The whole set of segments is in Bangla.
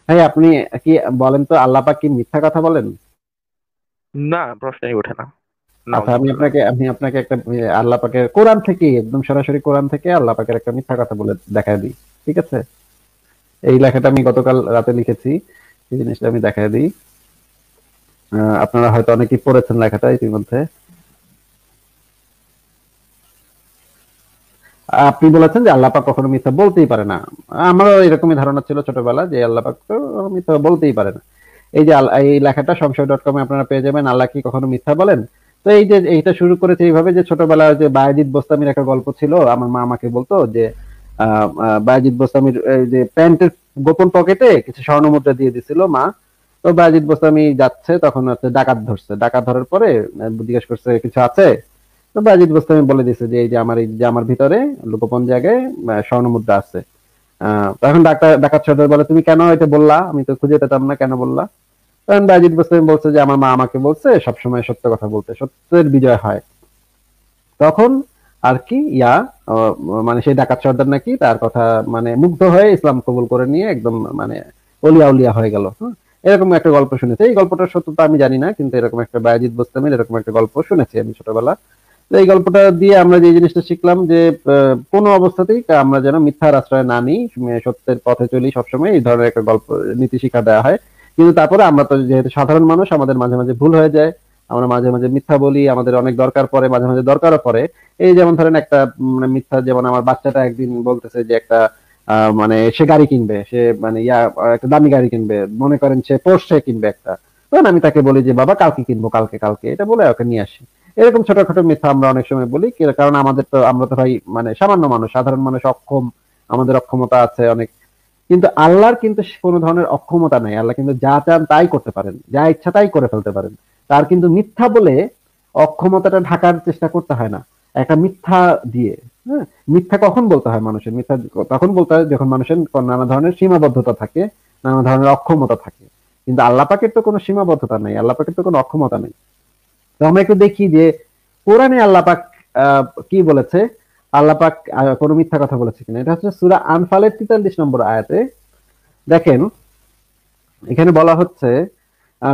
ভাই আপনি কি বলেন তো, আল্লাহ পাক কি মিথ্যা কথা বলেন? না, প্রশ্নই ওঠে না। আচ্ছা, নাউজুবিল্লাহ। আমি আপনাকে একটা আল্লাহ পাকের কোরআন থেকে, একদম সরাসরি কোরআন থেকে আল্লাহ পাকের একটা মিথ্যা কথা বলে দেখায় দিই। ঠিক আছে? এই লেখাটা আমি গতকাল রাতে লিখেছি, এই জিনিসটা আমি দেখায় দিই। আপনারা হয়তো অনেকেই পড়েছেন লেখাটা ইতিমধ্যে। আপনি বলেছেন যে আল্লাহ পাক কখনো মিথ্যা বলতেই পারে না। আমারও এরকমই ধারণা ছিল ছোটবেলা, যে আল্লাহ পাক তো মিথ্যা বলতেই পারে না। এই যে এই লেখাটা সংশয়.com-এ আপনারা পেয়ে যাবেন, আল্লাহ কি কখনো মিথ্যা বলেন। তো এই যে এইটা শুরু করেছে এইভাবে, যে ছোটবেলায় যে বায়েজিদ বোস্তামির একটা গল্প ছিল, আমার মা আমাকে বলতো যে বায়েজিদ বোস্তামির এই যে প্যান্টের গোপন পকেটে কিছু স্বর্ণ মুদ্রা দিয়ে দিছিল মা। তো বায়েজিদ বোস্তামি যাচ্ছে, তখন হচ্ছে ডাকাত ধরছে, ডাকাত ধরার পরে জিজ্ঞেস করছে কিছু আছে। তো বায়েজিদ বোস্তামি বলে দিছে যে এই যে আমার, এই যে আমার ভিতরে গোপন জায়গায় স্বর্ণ মুদ্রা আছে। তখন ডাকাত সর্দার বলে, তুমি কেন এটা বললা, আমি তো খুঁজে পেতাম না, কেন বললা? তখন বায়েজিদ বোস্তামি বলছে যে আমার মা আমাকে বলছে সবসময় সত্য কথা বলতে, সত্যের বিজয় হয়। তখন আর কি মানে সেই ডাকাত সর্দার নাকি তার কথা মানে মুগ্ধ হয়ে ইসলাম কবুল করে নিয়ে একদম মানে অলিয়া উলিয়া হয়ে গেল। হ্যাঁ, এরকম একটা গল্প শুনেছি। এই গল্পটার সত্যতা আমি জানি না, কিন্তু এরকম একটা বায়েজিদ বোস্তামির এরকম একটা গল্প শুনেছি আমি ছোটবেলা। তো এই গল্পটা দিয়ে আমরা যে জিনিসটা শিখলাম যে কোনো অবস্থাতেই আমরা যেন মিথ্যার আশ্রয় না নিই, সত্যের পথে চলি সবসময়, এই ধরনের একটা গল্প নীতি শিক্ষা দেওয়া হয়। কিন্তু তারপরে আমরা তো যেহেতু সাধারণ মানুষ, আমাদের মাঝে মাঝে ভুল হয়ে যায়, আমরা মাঝে মাঝে মিথ্যা বলি, আমাদের অনেক দরকার পড়ে, মাঝে মাঝে দরকারও পড়ে। এই যেমন ধরেন একটা মানে মিথ্যা, যেমন আমার বাচ্চাটা একদিন বলতেছে যে একটা মানে সে গাড়ি কিনবে, সে মানে একটা দামি গাড়ি কিনবে, মনে করেন সে পোর্সে কিনবে একটা। তখন আমি তাকে বলি যে বাবা কালকে কিনবো, কালকে কালকে এটা বলে ওকে নিয়ে আসি। এরকম ছোটখাটো মিথ্যা আমরা অনেক সময় বলি, কারণ আমরা তো ভাই মানে সামান্য মানুষ, সাধারণ মানুষ, অক্ষম, আমাদের অক্ষমতা আছে অনেক। কিন্তু আল্লাহর কিন্তু কোনো ধরনের অক্ষমতা নাই, আল্লাহ কিন্তু যা চান তাই করতে পারেন, যা ইচ্ছা তাই করে ফেলতে পারেন। তার কিন্তু মিথ্যা বলে অক্ষমতাটা ঢাকার চেষ্টা করতে হয় না একটা মিথ্যা দিয়ে। হ্যাঁ, মিথ্যা কখন বলতে হয় মানুষের, মিথ্যা তখন বলতে হয় যখন মানুষের নানা ধরনের সীমাবদ্ধতা থাকে, নানা ধরনের অক্ষমতা থাকে। কিন্তু আল্লাহ পাকের তো কোনো সীমাবদ্ধতা নেই, আল্লাহ পাকের তো কোনো অক্ষমতা নেই। তো আমরা একটু দেখি যে কোরআনে আল্লাহ পাক কি বলেছে, আল্লাহ পাক কোনো মিথ্যা কথা বলেছে কিনা। এটা হচ্ছে সূরা আনফালের 43 নম্বর আয়াতে। দেখেন, এখানে বলা হচ্ছে,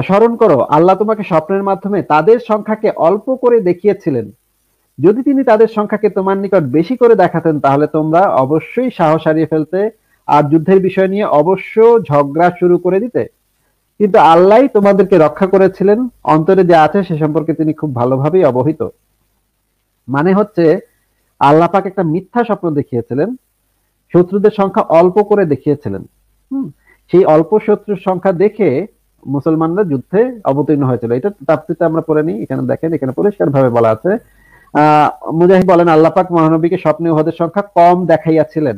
স্মরণ করো আল্লাহ তোমাকে স্বপ্নের মাধ্যমে তাদের সংখ্যাকে অল্প করে দেখিয়েছিলেন। যদি তিনি তাদের সংখ্যাকে তোমার নিকট বেশি করে দেখাতেন তাহলে তোমরা অবশ্যই সাহস হারিয়ে ফেলতে, আর যুদ্ধের বিষয় নিয়ে অবশ্য ঝগড়া শুরু করে দিতে। কিন্তু আল্লাহই তোমাদেরকে রক্ষা করেছিলেন, অন্তরে যা আছে সে সম্পর্কে তিনি খুব ভালোভাবেই অবহিত। মানে হচ্ছে আল্লাহ পাক একটা মিথ্যা স্বপ্ন দেখিয়েছিলেন, শত্রুদের সংখ্যা অল্প করে দেখিয়েছিলেন। হুম, সেই অল্প শত্রুর সংখ্যা দেখে মুসলমানরা যুদ্ধে অবতীর্ণ হয়েছিল। এটা তাফসীরে আমরা পড়ে নিই, এখানে দেখেন, এখানে পরিষ্কার ভাবে বলা আছে। আহ মুজাহিদ বলেন, আল্লাহ পাক মহানবীকে স্বপ্নে উহাদের সংখ্যা কম দেখাইয়াছিলেন,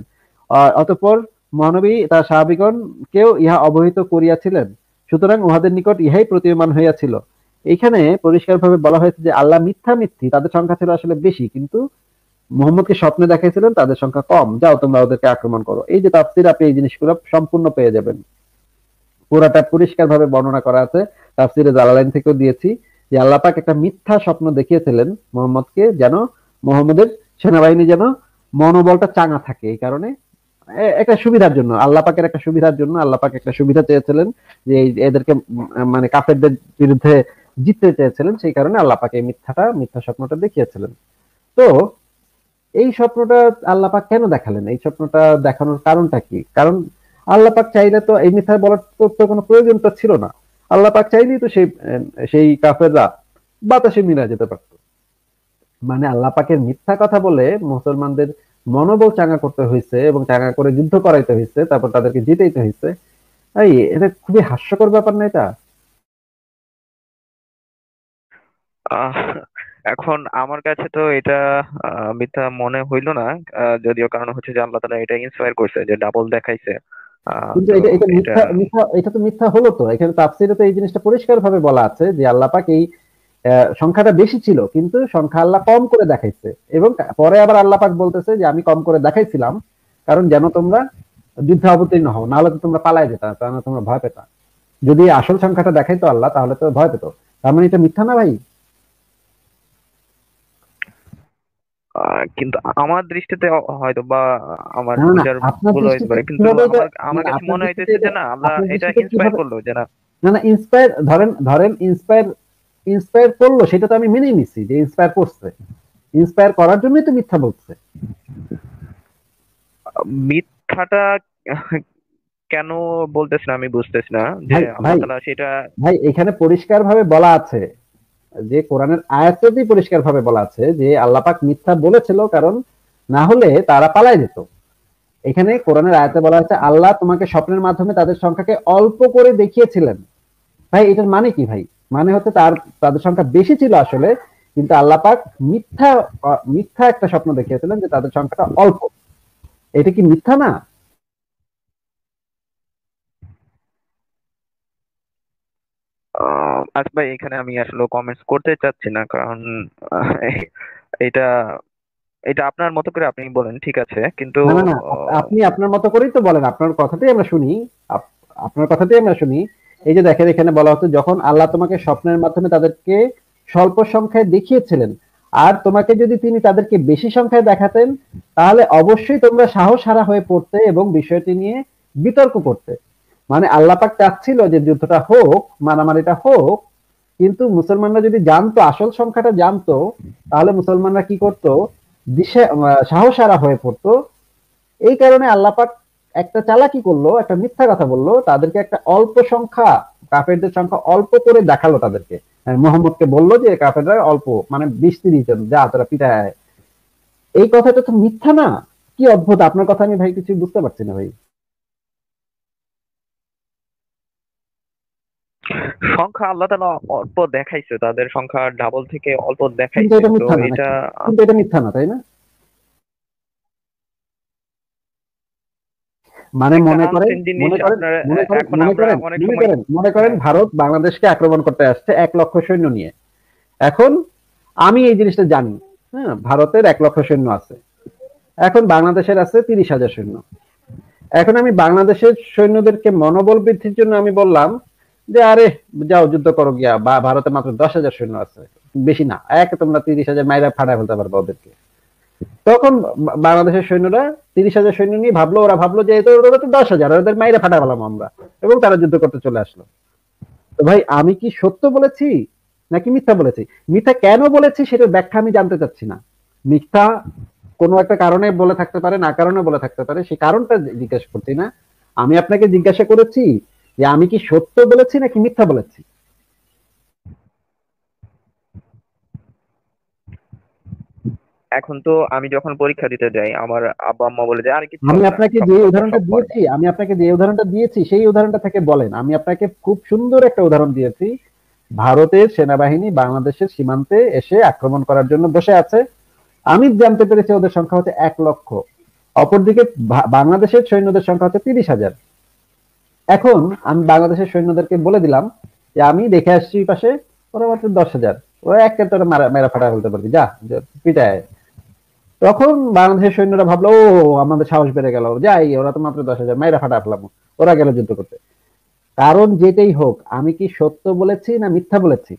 অতঃপর মহানবী তার সাহাবীগণ কেউ ইহা অবহিত করিয়াছিলেন, সুতরাং উহাদের নিকট ইহাই প্রতীয়মান হইয়াছিল। এখানে পরিষ্কারভাবে বলা হয়েছে যে আল্লাহ মিথ্যামিথ্যি, তাদের সংখ্যা ছিল আসলে বেশি, কিন্তু মোহাম্মদকে স্বপ্নে দেখাইছিলেন তাদের সংখ্যা কম, যাও তোমরা ওদেরকে আক্রমণ করো। এই যে তাফসীর, আপনি এই জিনিসগুলো সম্পূর্ণ পেয়ে যাবেন, পুরাটা পরিষ্কার ভাবে বর্ণনা করা আছে। তাফসীরে জালালাইন থেকেও দিয়েছি যে আল্লাহ পাক একটা মিথ্যা স্বপ্ন দেখিয়েছিলেন মোহাম্মদকে, যেন মোহাম্মদের সেনাবাহিনী যেন মনোবলটা চাঙা থাকে। এই কারণে একটা সুবিধার জন্য, আল্লাহ পাকের একটা সুবিধার জন্য আল্লাহ পাক একটা সুবিধা চেয়েছিলেন, যে এদেরকে মানে কাফেরদের বিরুদ্ধে জিততে চেয়েছিলেন, সেই কারণে আল্লাহ পাক এই মিথ্যা স্বপ্নটা দেখিয়েছিলেন। তো এই স্বপ্নটা আল্লাহ পাক কেন দেখালেন, এই স্বপ্নটা দেখানোর কারণটা কি? কারণ আল্লাহ পাক চাইলে তো এই মিথ্যা বলার তো কোনো প্রয়োজন তো ছিল না। আল্লাহ পাক চাইলেই তো সেই কাফেররা বাতাসে মিলা যেতে পারতো। মানে আল্লাহ পাকের মিথ্যা কথা বলে মুসলমানদের মনোবল চাঙ্গা করতে হয়েছে, এবং চাঙ্গা করে যুদ্ধ করাইতে হয়েছে, তারপর তাদেরকে জিতাইতে হয়েছে। এই এটা খুবই হাস্যকর ব্যাপার না এটা? আহ এখন আমার কাছে তো এটা মিথ্যা মনে হইলো না। যদিও কারণ হচ্ছে যে আল্লাহ তাআলা এটা ইন্সপায়ার করছে, যে ডাবল দেখাইছে। কিন্তু তো এটা এটা এটা মিথ্যা মিথ্যা এটা তো মিথ্যা হলো। তো এখানে তাফসীরে তো এই জিনিসটা পরিষ্কার ভাবে বলা আছে যে আল্লাহ পাক এই সংখ্যাটা বেশি ছিল কিন্তু সংখ্যা আল্লাহ কম করে দেখাইছে, এবং পরে আবার আল্লাহ পাক বলতেছে যে আমি কম করে দেখাইছিলাম কারণ যেন তোমরা যুদ্ধে অবতীর্ণ হও, নাহলে তো তোমরা পালায় যেতা, তাহলে তোমরা ভয় পেতা। যদি আসল সংখ্যাটা দেখাইতো আল্লাহ তাহলে তো ভয় পেতো। তার মানে এটা মিথ্যা না ভাই? কিন্তু আমার দৃষ্টিতে হয়তো বা আমার না না বুঝার আপনার ভুল হইতে দৃষ্টিতে পারে, কিন্তু কিভাবে এটা, আমার আমার না কাছে আপনার মনে দৃষ্টিতে হইতেছে এটা, যে না আমরা আপনার এটা দৃষ্টিতে ইন্সপায়ার কিভাবে, করলো যে না। না না ইন্সপায়ার, ধরেন ধরেন ইন্সপায়ার, ইন্সপায়ার করলো সেটা তো আমি মেনেই নিচ্ছি যে ইন্সপায়ার করছে, ইন্সপায়ার করার জন্যই তো মিথ্যা বলছে। মিথ্যাটা কেন বলতেছি না আমি বুঝতেছি না, যে ভাই আল্লাহ ভাই তাআলা সেটা। ভাই এখানে পরিষ্কার ভাবে বলা আছে, যে কোরআনের আয়াতেই পরিষ্কার ভাবে বলা আছে যে আল্লাহ পাক মিথ্যা বলেছিল, কারণ না হলে তারা পালায় যেত। এখানে কোরআনের আয়াতে বলা আছে আল্লাহ তোমাকে স্বপ্নের মাধ্যমে তাদের সংখ্যাকে অল্প করে দেখিয়েছিলেন। ভাই এটার মানে কি ভাই? মানে হচ্ছে তাদের সংখ্যা বেশি ছিল আসলে, কিন্তু আল্লাহ পাক মিথ্যা, মিথ্যা একটা স্বপ্ন দেখিয়েছিলেন যে তাদের সংখ্যাটা অল্প। এটা কি মিথ্যা না? আচ্ছা ভাই, এখানে আমি আসলে কমেন্টস করতে চাচ্ছি না, কারণ আহ, এটা এটা আপনার মতো করে আপনি বলেন, ঠিক আছে, কিন্তু না না না আহ, আপনি আপনার মতো করেই তো বলেন, আপনার কথাটাই আমরা শুনি। আপনার কথাটাই আমরা শুনি। এই যে দেখেন এখানে বলা হচ্ছে যখন আল্লাহ তোমাকে স্বপ্নের মাধ্যমে তাদেরকে স্বল্প সংখ্যায় দেখিয়েছিলেন, আর তোমাকে যদি তিনি তাদেরকে বেশি সংখ্যায় দেখাতেন, তাহলে অবশ্যই তোমরা সাহস হারা হয়ে পড়তে এবং বিষয়টি নিয়ে বিতর্ক করতে। মানে আল্লাহ পাক চাচ্ছিল যে যুদ্ধটা হোক, মারামারিটা হোক, কিন্তু মুসলমানরা যদি জানতো, আসল সংখ্যাটা জানতো, তাহলে মুসলমানরা কি করতো? দিশে সাহসারা হয়ে পড়তো। এই কারণে আল্লাহ পাক একটা চালাকি করলো, একটা মিথ্যা কথা বললো, তাদেরকে একটা অল্প সংখ্যা, কাফেরদের সংখ্যা অল্প করে দেখালো তাদেরকে। মোহাম্মদকে বললো যে কাফেররা অল্প, মানে 20-30 জন, যা তোরা পিটায়। এই কথাটা তো মিথ্যা না? কি অদ্ভুত! আপনার কথা আমি ভাই কিছু বুঝতে পারছি না ভাই। সংখ্যা আল্লাহ তাআলা অল্প দেখাইছে, তাদের সংখ্যা ডাবল থেকে অল্প কিন্তু দেখাইছে, এটা তো মিথ্যা না এটা নাকি? কিন্তু এটা মিথ্যা না, তাই না? মানে একটা মনে করেন, আনসিন জিনিস মনে করেন, আপনার। মনে করেন, এখন মনে আমরা করেন, অনেক মনে সময়। করেন, মনে করেন হ্যাঁ, ভারত বাংলাদেশকে আক্রমণ করতে আসছে 1 লক্ষ সৈন্য নিয়ে। এখন আমি এই জিনিসটা জানি, হ্যাঁ, ভারতের 1 লক্ষ সৈন্য আছে, এখন বাংলাদেশের আছে 30,000 সৈন্য। এখন আমি বাংলাদেশের সৈন্যদেরকে মনোবল বৃদ্ধির জন্য আমি বললাম যে আরে যাও যুদ্ধ করো গিয়া, বা ভারতে মাত্র 10,000 সৈন্য আছে, বেশি না, তোমরা 30,000 মাইরা ফাটায় ফেলতে পারবে ওদেরকে। তখন বাংলাদেশের সৈন্যরা 30,000 সৈন্য নিয়ে ভাবলো, ওরা ভাবলো যে ওরা তো 10,000, ওদের মাইরা ফাটা পেলাম আমরা, এবং তারা যুদ্ধ করতে চলে আসলো। তো ভাই আমি কি সত্য বলেছি নাকি মিথ্যা বলেছি? মিথ্যা কেন বলেছি সেটার ব্যাখ্যা আমি জানতে চাচ্ছি না। মিথ্যা কোনো একটা কারণে বলে থাকতে পারে, না কারণে বলে থাকতে পারে, সেই কারণটা জিজ্ঞাসা করছি না। আমি আপনাকে জিজ্ঞাসা করেছি যে আমি কি সত্য বলেছি নাকি মিথ্যা বলেছি। এখন তো আমি যখন পরীক্ষা দিতে যাই, আমার আব্বা আম্মা বলে যে আরে কিচ্ছু আমি হবে না, আপনাকে সব যে করবা উদাহরণটা সব পারবা। দিয়েছি, আমি আপনাকে যে উদাহরণটা দিয়েছি সেই উদাহরণটা থেকে বলেন। আমি আপনাকে খুব সুন্দর একটা উদাহরণ দিয়েছি। ভারতের সেনাবাহিনী বাংলাদেশের সীমান্তে এসে আক্রমণ করার জন্য বসে আছে। আমি জানতে পেরেছি ওদের সংখ্যা হচ্ছে 1 লক্ষ। অপরদিকে বাংলাদেশের সৈন্যদের সংখ্যা হচ্ছে 30,000। এখন আমি বাংলাদেশের সৈন্যদেরকে বলে দিলাম যে আমি দেখে আসছি পাশে ওরা মাত্র 10,000, ওরা একটা তোরা মেরা ফাটা ফেলতে পারবি, যা যা, পিটায়। তখন বাংলাদেশের সৈন্যরা ভাবলো ও আমাদের সাহস বেড়ে গেল, যাই ওরা তো মাত্র 10,000, মাইরা ফাটা ফেলাম। ওরা গেল যুদ্ধ করতে। কারণ যেটাই হোক, আমি কি সত্য বলেছি না মিথ্যা বলেছি?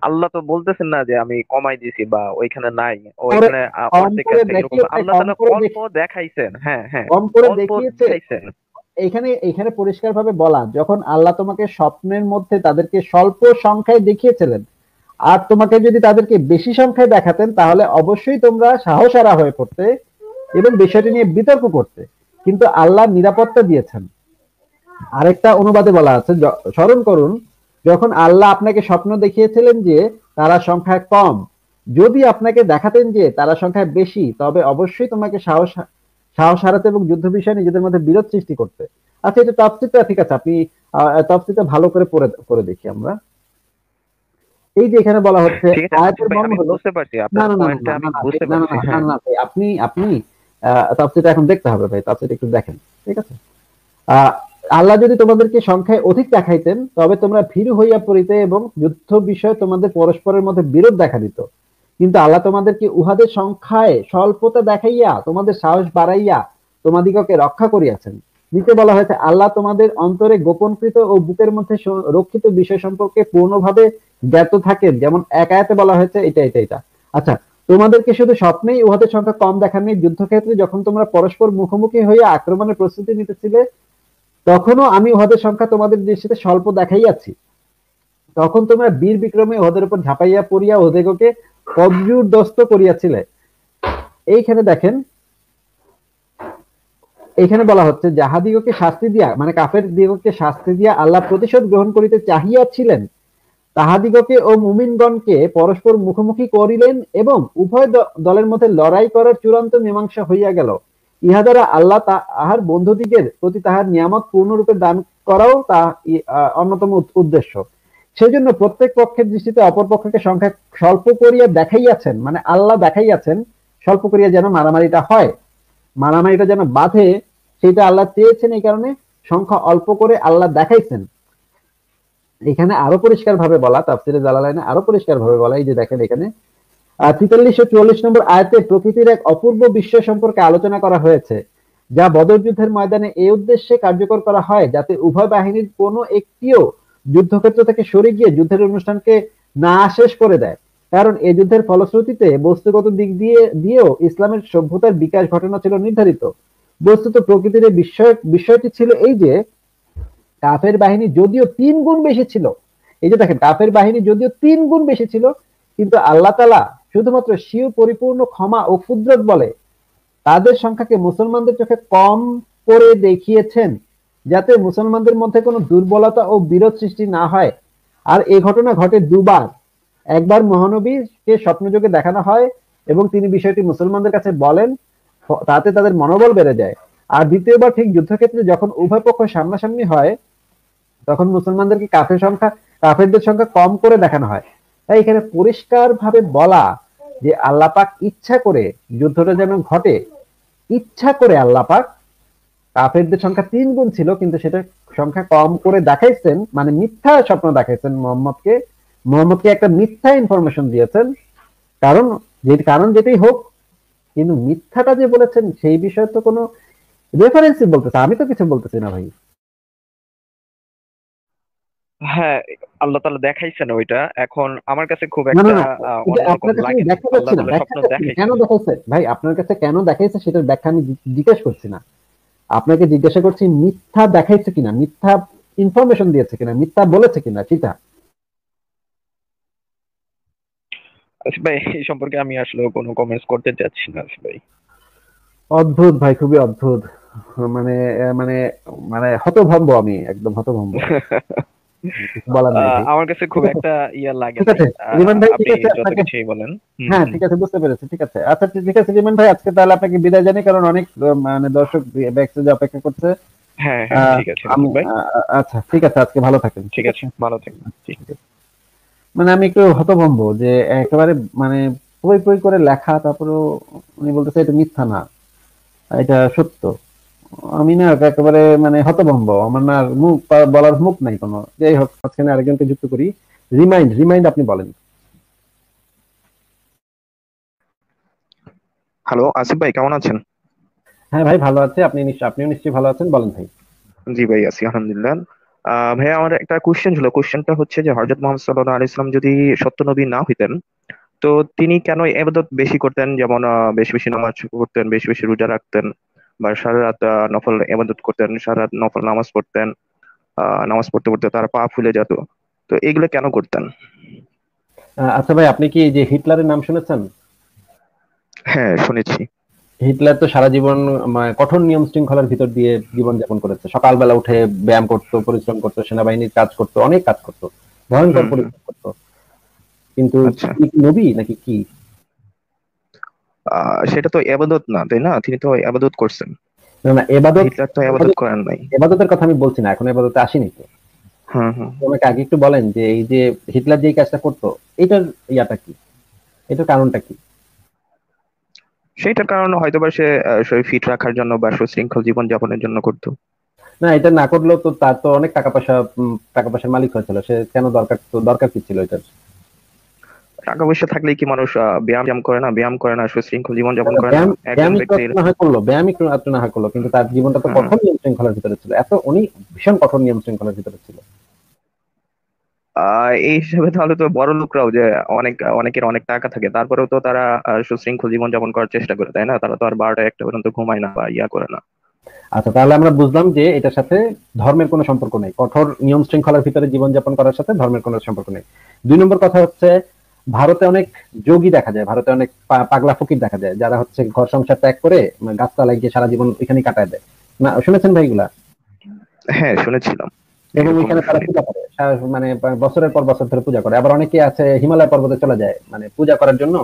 আল্লাহ তো বলতেছেন না যে আমি কমাই দিছি বা ওইখানে নাই, পরে ওইখানে কম অর্ধেক করে আছে এরকম দেখিয়ে, না। ভাই আল্লাহ কম তাআলা করে অল্প দেখি, দেখাইছেন, হ্যাঁ হ্যাঁ, কম করে অল্প দেখিয়েছে। দেখাইছেন। এখানে এখানে পরিষ্কার ভাবে বলা, যখন আল্লাহ তোমাকে স্বপ্নের মধ্যে তাদেরকে স্বল্প সংখ্যায় দেখিয়েছিলেন, আর তোমাকে যদি তাদেরকে বেশি সংখ্যায় দেখাতেন, তাহলে অবশ্যই তোমরা সাহসারা হয়ে পড়তে এবং বিষয়টি নিয়ে বিতর্ক করতে। কিন্তু আল্লাহ নিরাপত্তা দিয়েছেন। আরেকটা অনুবাদে বলা আছে, স্মরণ করুন, যখন আল্লাহ আপনাকে স্বপ্ন দেখিয়েছিলেন যে তারা সংখ্যায় কম, যদি আপনাকে দেখাতেন যে তারা সংখ্যায় বেশি, তবে অবশ্যই তোমাকে সাহস সাহস হারাতে এবং যুদ্ধ বিষয়ে নিজেদের মধ্যে বিরোধ সৃষ্টি করতে। আচ্ছা, এটা তফসিরটা ঠিক আছে, আপনি তফসিরটা ভালো করে পড়ে করে দেখি আমরা। এই যে এখানে বলা হচ্ছে, ঠিক আছে আসিফ আয়াতের ভাই, মর্ম আমি হলো, বুঝতে পারছি না আপনার না না না পয়েন্টটা, না আমি না না বুঝতে না না পারছি, না না হ্যাঁ। না ভাই, আপনি আপনি তাফসীরটা এখন দেখতে হবে ভাই, তাফসীরটা একটু দেখেন, ঠিক আছে? আহ আল্লাহ যদি তোমাদেরকে সংখ্যায় অধিক দেখাইতেন, তবে তোমরা ভীরু হইয়া পড়িতে এবং যুদ্ধ বিষয়ে তোমাদের পরস্পরের মধ্যে বিরোধ দেখা দিত। কিন্তু আল্লাহ তোমাদেরকে উহাদের সংখ্যায় স্বল্পতা দেখাইয়া তোমাদের সাহস বাড়াইয়া তোমাদিগকে রক্ষা করিয়াছেন। নিচে বলা হয়েছে আল্লাহ তোমাদের অন্তরে গোপনকৃত ও বুকের মধ্যে রক্ষিত বিষয় সম্পর্কে পূর্ণভাবে জ্ঞাত থাকেন, যেমন এক আয়াতে বলা হয়েছে এটা এটা এটা। আচ্ছা, তোমাদেরকে শুধু স্বপ্নেই উহাদের সংখ্যা কম দেখাননি, যুদ্ধক্ষেত্রে যখন তোমরা পরস্পর মুখোমুখি হইয়া আক্রমণের প্রস্তুতি নিতেছিলে, তখনও আমি উহাদের সংখ্যা তোমাদের দৃষ্টিতে স্বল্প দেখাইয়াছি। তখন তোমরা বীর বিক্রমে উহাদের উপর ঝাঁপাইয়া পড়িয়া ওদেরকে পর্যুদস্ত করিয়াছিলে। এইখানে দেখেন, এখানে বলা হচ্ছে যাহাদিগকে শাস্তি দিয়া, মানে কাফের দিগকে শাস্তি দিয়া আল্লাহ প্রতিশোধ গ্রহণ করিতে চাহিয়াছিলেন, তাহাদিগকে ও মুমিনগণকে পরস্পর মুখোমুখি করিলেন এবং উভয় দলের মধ্যে লড়াই করার চূড়ান্ত মীমাংসা হইয়া গেল। ইহা দ্বারা আল্লাহ তাহার বন্ধুদিগের প্রতি তাহার নিয়ামত পূর্ণরূপে দান করাও তা অন্যতম উদ্দেশ্য। সেজন্য প্রত্যেক পক্ষের দৃষ্টিতে অপর পক্ষকে সংখ্যা স্বল্প করিয়া দেখাইয়াছেন, মানে আল্লাহ দেখাইয়াছেন স্বল্প করিয়া যেন মারামারিটা হয়, মারামারিটা যেন বাধে, সেটা আল্লাহ চেয়েছেন। এই কারণে সংখ্যা অল্প করে আল্লাহ দেখাইছেন। এখানে আরো পরিষ্কার ভাবে বলা, তাফসিরে জালালাইনে আরো পরিষ্কার ভাবে বলা, এই যে দেখেন এখানে 43 ও 44 নম্বর আয়াতে প্রকৃতির এক অপূর্ব বিশ্ব সম্পর্কে আলোচনা করা হয়েছে, যা বদর যুদ্ধের ময়দানে এই উদ্দেশ্যে কার্যকর করা হয় যাতে উভয় বাহিনীর কোনো একটিও যুদ্ধক্ষেত্র থেকে সরে গিয়ে যুদ্ধের অনুষ্ঠানকে না শেষ করে দেয়। কারণ এই যুদ্ধের ফলশ্রুতিতে বস্তুগত দিক দিয়েও ইসলামের সভ্যতার বিকাশ ঘটনা ছিল নির্ধারিত। বস্তুত প্রকৃতির বিষয়টি ছিল এই যে কাফের বাহিনী যদিও 3 গুণ বেশি ছিল, এই যে দেখেন কাফের বাহিনী যদিও 3 গুণ বেশি ছিল, কিন্তু আল্লাহ তাআলা শুধুমাত্র স্বীয় পরিপূর্ণ ক্ষমা ও কুদরত বলে তাদের সংখ্যাকে মুসলমানদের চোখে কম করে দেখিয়েছেন, যাতে মুসলমানদের মধ্যে কোনো দুর্বলতা ও বিরোধ সৃষ্টি না হয়। আর এই ঘটনা ঘটে দুবার। একবার মহানবীকে স্বপ্নযোগে দেখানো হয় এবং তিনি বিষয়টি মুসলমানদের কাছে বলেন, তাতে তাদের মনোবল বেড়ে যায়। আর দ্বিতীয়বার ঠিক যুদ্ধক্ষেত্রে যখন উভয় পক্ষ সামনাসামনি হয়, তখন মুসলমানদেরকে কাফেরদের সংখ্যা কম করে দেখানো হয়। তাই এখানে পরিষ্কার ভাবে বলা যে আল্লাহ পাক ইচ্ছা করে যুদ্ধটা যেন ঘটে, ইচ্ছা করে আল্লাহ পাক কাফেরদের সংখ্যা 3 গুণ ছিল কিন্তু সেটা সংখ্যা কম করে দেখাইছেন, মানে মিথ্যা স্বপ্ন দেখাইছেন মোহাম্মদকে একটা মিথ্যা ইনফরমেশন দিয়েছেন। কারণ যেটাই হোক, কিন্তু মিথ্যাটা যে বলেছেন সেই বিষয়ে তো কোনো রেফারেন্সই বলতেছে, আমি তো কিছু বলতেছি না ভাই। হ্যাঁ, আল্লাহ তাআলা দেখাইছেন ওইটা। এখন আমার কাছে খুব না না একটা না, এটা অন্যরকম আপনার কাছে আমি লাগে ব্যাখ্যা আল্লাহ করছি না, তাআলা স্বপ্ন কেন দেখাইছেন। দেখাইছে ভাই, আপনার কাছে কেন দেখাইছে সেটার ব্যাখ্যা আমি জিজ্ঞেস করছি না, আপনাকে জিজ্ঞাসা করছি মিথ্যা দেখাইছে কিনা, মিথ্যা ইনফরমেশন দিয়েছে কিনা, মিথ্যা বলেছে কিনা সেটা। আচ্ছা ভাই, এই সম্পর্কে আমি আসলে কোনো কমেন্টস করতে চাচ্ছি না আসলে ভাই। অদ্ভুত ভাই, খুবই অদ্ভুত। মানে মানে মানে হতভম্ব, আমি একদম হতভম্ব, কিছু বলার নাই ভাই। আমার কাছে খুব ঠিক আছে, একটা ইয়া লাগে ঠিক নাই। আছে রিমান ভাই, ঠিক আপনি আছে যত আপনাকে, কিছুই বলেন। হ্যাঁ ঠিক আছে বুঝতে পেরেছি, ঠিক আছে আচ্ছা ঠিক আছে রিমান ভাই, আজকে তাহলে আপনাকে বিদায় জানাই, কারণ অনেক মানে দর্শক ব্যাকস্টেজে অপেক্ষা করছে। হ্যাঁ হ্যাঁ, ঠিক আছে আমি রাসেল ভাই। আচ্ছা ঠিক আছে, আজকে ভালো থাকেন, ঠিক ঠিক আছে, আছে। ভালো থাকবেন। জি। ঠিক আছে। মানে আমি একটু হতভম্ব যে একেবারে মানে পই পই করে লেখা, তারপরেও উনি বলতেছে এটা মিথ্যা না, এটা সত্য। আমি না একেবারে মানে হতভম্ব, আমার না আর বলার মুখ নাই কোনো। যাই হোক, মাঝখানে আরেকজনকে যুক্ত করি। রিমাইন্ড আপনি বলেন। হ্যালো আসিফ ভাই, কেমন আছেন? হ্যাঁ ভাই ভালো আছে, আপনিও নিশ্চয়ই ভালো আছেন, বলেন ভাই। জি ভাই, আছি আলহামদুলিল্লাহ। ভাইয়া, আমার একটা কোশ্চেন ছিল। কোশ্চেনটা হচ্ছে যে হযরত মুহাম্মদ সাল্লাল্লাহু আলাইহি ওয়াসাল্লাম যদি সত্য নবী না হইতেন, তো তিনি কেন ইবাদত বেশি করতেন? যেমন বেশি বেশি নামাজ পড়তেন, বেশি বেশি রোজা রাখতেন, বা সারা রাত নফল ইবাদত করতেন, সারা রাত নফল নামাজ পড়তেন। নামাজ পড়তে পড়তে তার পা ফুলে যেত। তো এগুলো কেন করতেন? আচ্ছা ভাই, আপনি কি এই যে হিটলারের নাম শুনেছেন? হ্যাঁ, শুনেছি। হিটলার তো সারা জীবন মানে কঠোর নিয়ম শৃঙ্খলার ভিতর দিয়ে জীবন যাপন করেছে। সকালবেলা উঠে ব্যায়াম করতো, পরিশ্রম করতো, সেনাবাহিনীর কাজ করতো, অনেক কাজ করতো, ভয়ঙ্কর হুম হুম। পরিশ্রম করতো। কিন্তু আচ্ছা। তিনি কি নবী নাকি কি? সেটা তো ইবাদত না, তাই না? তিনি তো ইবাদত করছেন। না না, এবাদত, হিটলার তো ইবাদত করেন নাই। এবাদতের কথা আমি বলছি না, এখন এবাদতে আসিনি তো। হুম হুম। আমাকে আগে একটু বলেন যে এই যে হিটলার যে কাজটা করতো, এটার ইয়াটা কি, এটার কারণটা কি? সেইটার কারণে হয়তোবা সে শরীর ফিট রাখার জন্য বা সুশৃঙ্খল জীবন যাপনের জন্য করতো। না, এটা না করলেও তো তার তো অনেক টাকা পয়সার মালিক হয়েছিল, সে কেন দরকার কি ছিল এটার? টাকা পয়সা থাকলেই কি মানুষ ব্যায়াম করে না, সুশৃঙ্খল জীবন যাপন করে না? ব্যায়াম একজন ব্যায়াম একটু ব্যক্তির আধটু না হয় করলো, ব্যায়াম একটু আধটু না হয় করলো, কিন্তু তার জীবনটা তো আহ, কঠোর নিয়ম শৃঙ্খলার ভিতরে ছিল, উনি ভীষণ কঠোর নিয়ম শৃঙ্খলার ভিতরে ছিল। এই হিসাবে তাহলে তো বড় লোকরাও যে অনেকের অনেক টাকা থাকে, তারপরেও তো তারা সুশৃঙ্খল জীবন যাপন করার চেষ্টা করে, তাই না? তারা তো আর 12টা 1টা পর্যন্ত ঘুমায় না বা ইয়া করে না। আচ্ছা, তাহলে আমরা বুঝলাম যে এটার সাথে ধর্মের কোনো সম্পর্ক নেই, কঠোর নিয়ম শৃঙ্খলার ভিতরে জীবনযাপন করার সাথে ধর্মের কোনো সম্পর্ক নেই। 2 নম্বর কথা হচ্ছে, ভারতে অনেক যোগী দেখা যায়, ভারতে অনেক পাগলা ফকির দেখা যায়, যারা হচ্ছে ঘর সংসার ত্যাগ করে গাছতলায় গিয়ে সারা জীবন ওইখানে কাটায় দেয়। না, শুনেছেন ভাই এগুলা? হ্যাঁ, শুনেছিলাম। এবং এরকম ওইখানে তারা শুনি। পূজা করে, মানে বছরের পর বছর ধরে পূজা করে। আবার অনেকে আছে হিমালয় পর্বতে চলে যায়, মানে পূজা করার জন্য,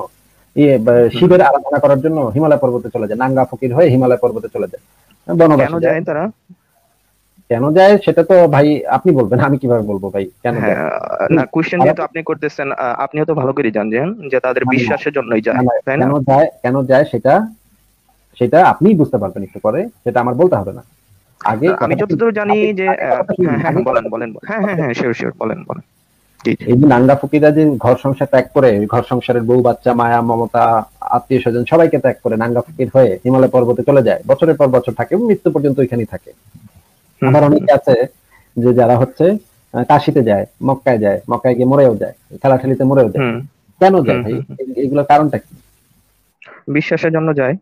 হুম। শিবের আরাধনা করার জন্য হিমালয় পর্বতে চলে যায়, নাঙ্গা ফকির হয়ে হিমালয় পর্বতে চলে যায়, কেন বনবাসে যায়। যায় তারা? কেন যায় সেটা তো ভাই আপনি বলবেন, আমি কিভাবে বলবো ভাই কেন হ্যাঁ, যায়? না, কোশ্চেন যেহেতু আপনি করতেছেন, আপনিও তো ভালো করে জানেন যে তাদের না, না, বিশ্বাসের জন্যই না, যায়, না, তাই না? কেন যায় সেটা, সেটা আপনিই বুঝতে পারবেন একটু পরে, সেটা আমার বলতে হবে না। আগে আমি কথাটা শুনুন, যতদূর জানি যে আগে কথাটা শুনুন, হ্যাঁ, হ্যাঁ, আগে হ্যাঁ, বলেন, কথাটা বলেন, শুনুন। হ্যাঁ, হ্যাঁ, হ্যাঁ, শিওর, শিওর, বলেন, বলেন। জি, জি। এই যে নাঙ্গা ফকিরা যে ঘর সংসার ত্যাগ করে, ঘর সংসারের বউ বাচ্চা মায়া মমতা আত্মীয় স্বজন সবাইকে ত্যাগ করে নাঙ্গা ফকির হয়ে হিমালয় পর্বতে চলে যায়, বছরের পর বছর থাকে এবং মৃত্যু পর্যন্ত ওইখানেই থাকে। হুম, আবার হুম, হুম, অনেকে আছে যে যারা হচ্ছে কাশিতে যায়, মক্কায় যায়, মক্কায় গিয়ে মরেও যায়, ঠেলাঠেলিতে মরেও যায়। হুম, কেন যায় হুম, ভাই? হুম, হুম। এগুলোর কারণটা কি? বিশ্বাসের জন্য যায়,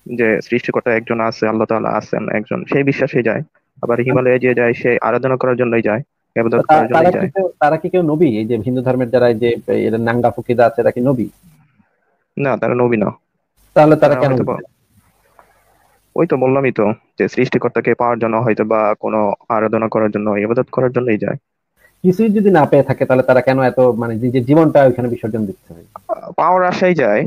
যে সৃষ্টিকর্তা একজন আছে, আল্লাহ তাআলা আছেন একজন, সেই বিশ্বাসে যায়। আবার হিমালয়ে যে যায় সে আরাধনা করার জন্যই যায়, তো ইবাদত করার জন্যই যায়। তারা কি কেউ নবী? এই যে হিন্দু ধর্মের যারা এই যে এরা নাঙ্গা ফকিরা আছে, এরা কি নবী? না, তারা নবী না। তাহলে তারা তারা কেন হয়তো বা, যায়? ওই তো বললামই তো, যে সৃষ্টিকর্তাকে পাওয়ার জন্য হয়তো বা কোনো আরাধনা করার জন্য, ইবাদত করার জন্যই যায়। কিছুই যদি না পেয়ে থাকে তাহলে তারা কেন এত মানে নিজের জীবনটা ওইখানে বিসর্জন দিচ্ছে ভাই? পাওয়ার আশায় যায়।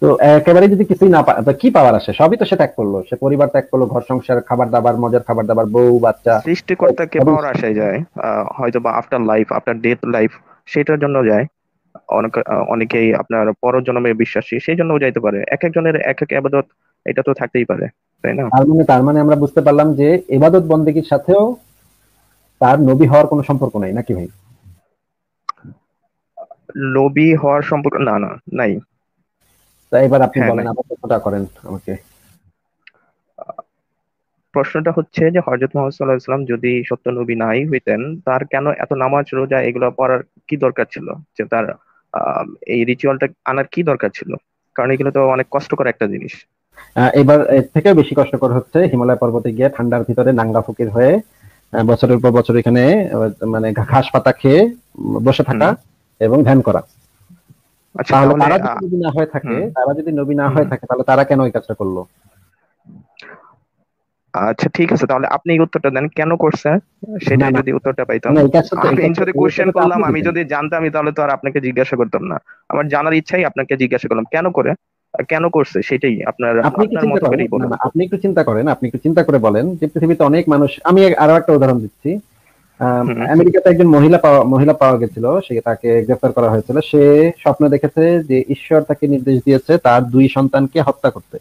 তো একেবারে যদি কিছুই না পায় তো কি পাওয়ার আসে? সবই তো সে ত্যাগ করলো, সে পরিবার ত্যাগ করলো, ঘর সংসার, খাবার দাবার, মজার খাবার দাবার, বউ বাচ্চা, সৃষ্টিকর্তাকে এবং পাওয়ার আশায় যায়। হয়তো বা after life, after death life, সেটার জন্য যায়। অনেকেই আপনার পরজন্মে বিশ্বাসী, সেই জন্যও যাইতে পারে। এক একজনের এক এক আবাদত, এটা তো থাকতেই পারে, তাই না? তার মানে আমরা বুঝতে পারলাম যে ইবাদত বন্দেগীর সাথেও তার নবী হওয়ার কোনো সম্পর্ক নাই নাকি ভাই? নবী হওয়ার সম্পর্ক, না, না, নাই। তাই এবার আপনি হ্যাঁ, বলেন, নাই। আবার প্রশ্নটা করেন আমাকে। প্রশ্নটা হচ্ছে যে হযরত মুহাম্মদ সাল্লাল্লাহু আলাইহি ওয়াসাল্লাম যদি সত্য নবী নাই হইতেন, তার কেন এত নামাজ রোজা এগুলো পড়ার কি দরকার ছিল? যে তার এই রিচুয়ালটা আনার কি দরকার ছিল? কারণ এগুলো তো অনেক কষ্টকর একটা জিনিস। এবার এর থেকেও বেশি কষ্টকর হচ্ছে হিমালয় পর্বতে গিয়ে ঠান্ডার ভিতরে নাঙ্গা ফকির হয়ে বছরের পর বছর এখানে মানে ঘাস পাতা খেয়ে বসে থাকা হুম। এবং ধ্যান করা। আচ্ছা, তাহলে তাহলে তারা যদি নবী না হয়ে থাকে, হুম, হুম। তাহলে তারা কেন এই কাজটা করলো? আচ্ছা, ঠিক আছে, তাহলে আপনি এই উত্তরটা দেন কেন করছে, না, সেটাই না, যদি উত্তরটা পাইতাম। না, এই আমি কাজটা যদি এই কোশ্চেন উত্তরটা তো করলাম, আপনি আমি দিবেন। যদি জানতাম তাহলে তো আর আপনাকে জিজ্ঞাসা করতাম না। আমার জানার ইচ্ছাই আপনাকে জিজ্ঞাসা করলাম কেন করে, আর কেন করছে সেটাই আপনার আপনি একটু আপনার চিন্তা মতো করেন, করেই না, বলুন। না, আপনি একটু চিন্তা করে বলেন যে পৃথিবীতে অনেক মানুষ, আমি আরো একটা উদাহরণ দিচ্ছি। হুম, আমেরিকাতে একজন মহিলা পাওয়া গেছিল, তাকে গ্রেফতার করা হয়েছিল। সে স্বপ্ন দেখেছে যে ঈশ্বর তাকে নির্দেশ দিয়েছে তার 2 সন্তানকে হত্যা করতে,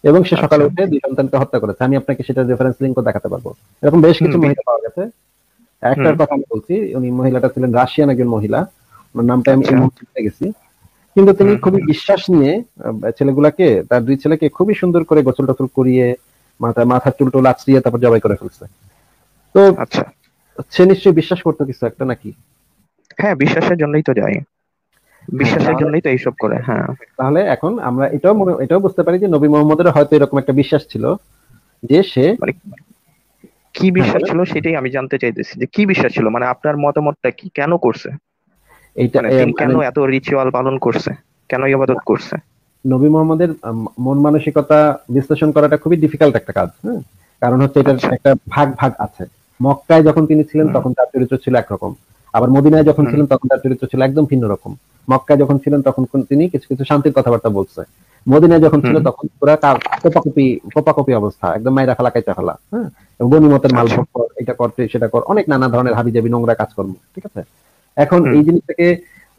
এবং সে সকালে আচ্ছা, উঠে 2 সন্তানকে হত্যা করেছে। আমি আপনাকে সেটা রেফারেন্স লিঙ্কও দেখাতে পারবো। এরকম বেশ হুম, কিছু মহিলা পাওয়া গেছে। হুম, একটার কথা আমি বলছি, উনি মহিলাটা ছিলেন রাশিয়ান একজন মহিলা, ওনার নামটা আমি এই আচ্ছা, মুহূর্তে ভুলে গেছি। কিন্তু তিনি হুম, হুম, খুবই বিশ্বাস নিয়ে তার 2 ছেলেকে খুবই সুন্দর করে গোসল টোসল করিয়ে মাথার চুল টুল আঁচড়িয়ে তারপর জবাই করে ফেলছে। তো আচ্ছা। সে নিশ্চয়ই বিশ্বাস করতো কিছু একটা নাকি? হ্যাঁ, বিশ্বাসের জন্যই তো যাই, হ্যাঁ, বিশ্বাসের তাহলে জন্যই তো এইসব করে, হ্যাঁ। এখন আমরা এটাও বুঝতে পারি যে নবী মোহাম্মদের হয়তো এরকম একটা বিশ্বাস ছিল যে সে, মানে কি হ্যাঁ বিশ্বাস বলেন, ছিল সেটাই আমি জানতে চাইতেছি, যে কি বিশ্বাস ছিল, মানে আপনার মতামতটা কি, কেন করছে? এইটা মানে তিনি কেন মানে এত রিচুয়াল পালন করছে, কেন ইবাদত করছে? নবী মোহাম্মদের মন মানসিকতা বিশ্লেষণ করাটা খুবই ডিফিকাল্ট একটা কাজ। হ্যাঁ, কারণ হচ্ছে এটার আচ্ছা। একটা ভাগ ভাগ আছে। মক্কায় যখন তিনি ছিলেন হুম, তখন তার চরিত্র ছিল একরকম, আবার মদিনায় যখন হুম, ছিলেন তখন তার চরিত্র ছিল একদম ভিন্ন রকম। মক্কায় যখন ছিলেন তখন তিনি কিছু কিছু শান্তির কথাবার্তা বলছে, মদিনায় যখন ছিল হুম। তখন পুরা কোপাকুপি কোপাকুপি অবস্থা, একদম মাইরা ফেলা কাইচা ফেলা। হ্যাঁ, এবং গনিমতের মাল আচ্ছা। ভোগ কর, এটা করতে সেটা কর, অনেক নানা ধরনের হাবিজাবি নোংরা কাজকর্ম। ঠিক আছে, এখন হুম।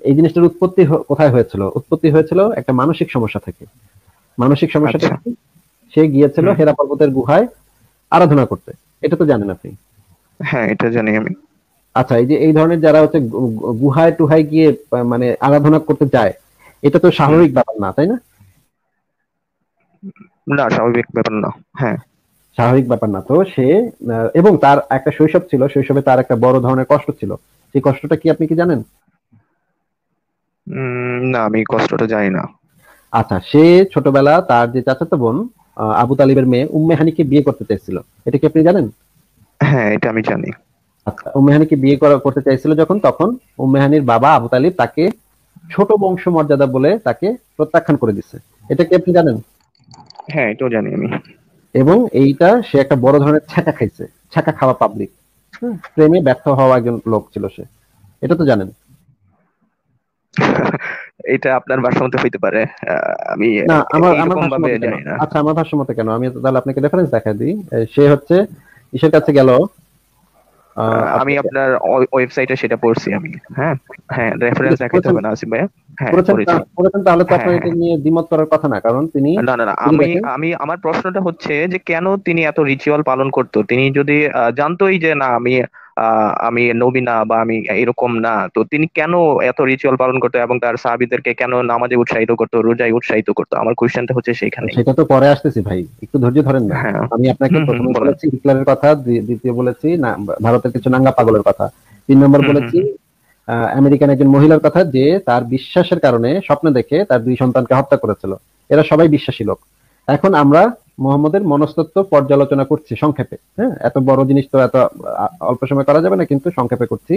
এই জিনিসটার উৎপত্তি কোথায় হয়েছিল? উৎপত্তি হয়েছিল একটা মানসিক সমস্যা থেকে। মানসিক সমস্যাটা আচ্ছা। কি? সে গিয়েছিল হুম। হেরা পর্বতের গুহায় আরাধনা করতে। এটা তো জানেন আপনি। হ্যাঁ, এটা জানি আমি। আচ্ছা, এই যে এই ধরনের যারা হচ্ছে গুহায় টুহায় গিয়ে মানে আরাধনা করতে যায়, এটা তো হুম। স্বাভাবিক ব্যাপার না, তাই না? না, স্বাভাবিক ব্যাপার না। হ্যাঁ। স্বাভাবিক ব্যাপার না। তো সে এবং তার একটা শৈশব ছিল, শৈশবে তার একটা বড় ধরনের কষ্ট ছিল। সেই কষ্টটা কি আপনি কি জানেন? না, আমি কষ্টটা জানি না। আচ্ছা, সে ছোটবেলা তার যে চাচাতো বোন আবু তালিবের মেয়ে উম্মে হানিকে বিয়ে করতে চাইছিল। এটা কি আপনি জানেন? হ্যাঁ, এটা আমি জানি। আচ্ছা, উম্মে হানিকে বিয়ে করতে চাইছিল যখন, তখন উম্মে হানির বাবা আবু তালিব তাকে ছোট বংশ মর্যাদা বলে তাকে প্রত্যাখ্যান করে দিচ্ছে। এটা কি আপনি জানেন? হ্যাঁ, এটাও জানি আমি। এবং এইটা সে একটা বড় ধরনের ছ্যাঁকা খাইছে, ছ্যাঁকা খাওয়া পাবলিক। প্রেমে ব্যর্থ হওয়া একজন লোক ছিল সে। এটা তো জানেন। এটা আপনার ভাষা মতে হইতে পারে। আমি না, আমার আমার এইরকম ভাষ্য ভাবে মতে কেন? জানি না। আচ্ছা, আমার ভাষ্য মতে কেন? আমি তাহলে আপনাকে রেফারেন্স দেখাই দিই। সে হচ্ছে ইসের কাছে গেল। আমি আপনাকে আপনার ওয়েবসাইটে সেটা পড়ছি আমি। হ্যাঁ, হ্যাঁ, ঠিক রেফারেন্স আছে, দেখাইতে করেছেন হবে না আসিফ ভাইয়া। হ্যাঁ, করেছেন পড়েছি। করেছেন, তাহলে তো হ্যাঁ, আপনার এটা হ্যাঁ। নিয়ে দ্বিমত করার কথা না, কারণ তিনি না, না, না, এই যে আমি দেখেন। আমি আমার প্রশ্নটা হচ্ছে যে কেন তিনি এত রিচুয়াল পালন করতো? তিনি যদি জানতোই যে না, আমি নবী না বা আমি এরকম না, তো তিনি কেন এত রিচুয়াল পালন করতো এবং তার সাহাবীদেরকে কেন নামাজে উৎসাহিত করতো, রোজায় উৎসাহিত করতো? আমার কোশ্চেনটা হচ্ছে সেইখানেই। সেটা তো পরে আসতেছি ভাই, একটু ধৈর্য ধরেন না। হ্যাঁ। আমি আপনাকে হুম, হুম, প্রথমে বলেন। বলেছি হিটলারের কথা, দ্বিতীয় বলেছি না ভারতের কিছু নাঙ্গা পাগলের কথা, 3 নম্বর হুম, হুম, বলেছি হুম। আমেরিকান একজন মহিলার কথা যে তার বিশ্বাসের কারণে স্বপ্নে দেখে তার 2 সন্তানকে হত্যা করেছিল। এরা সবাই বিশ্বাসী লোক। এখন আমরা মোহাম্মদের মনস্তত্ত্ব পর্যালোচনা করছি সংক্ষেপে। হ্যাঁ, এত বড় জিনিস তো এত অল্প সময় করা যাবে না, কিন্তু সংক্ষেপে করছি।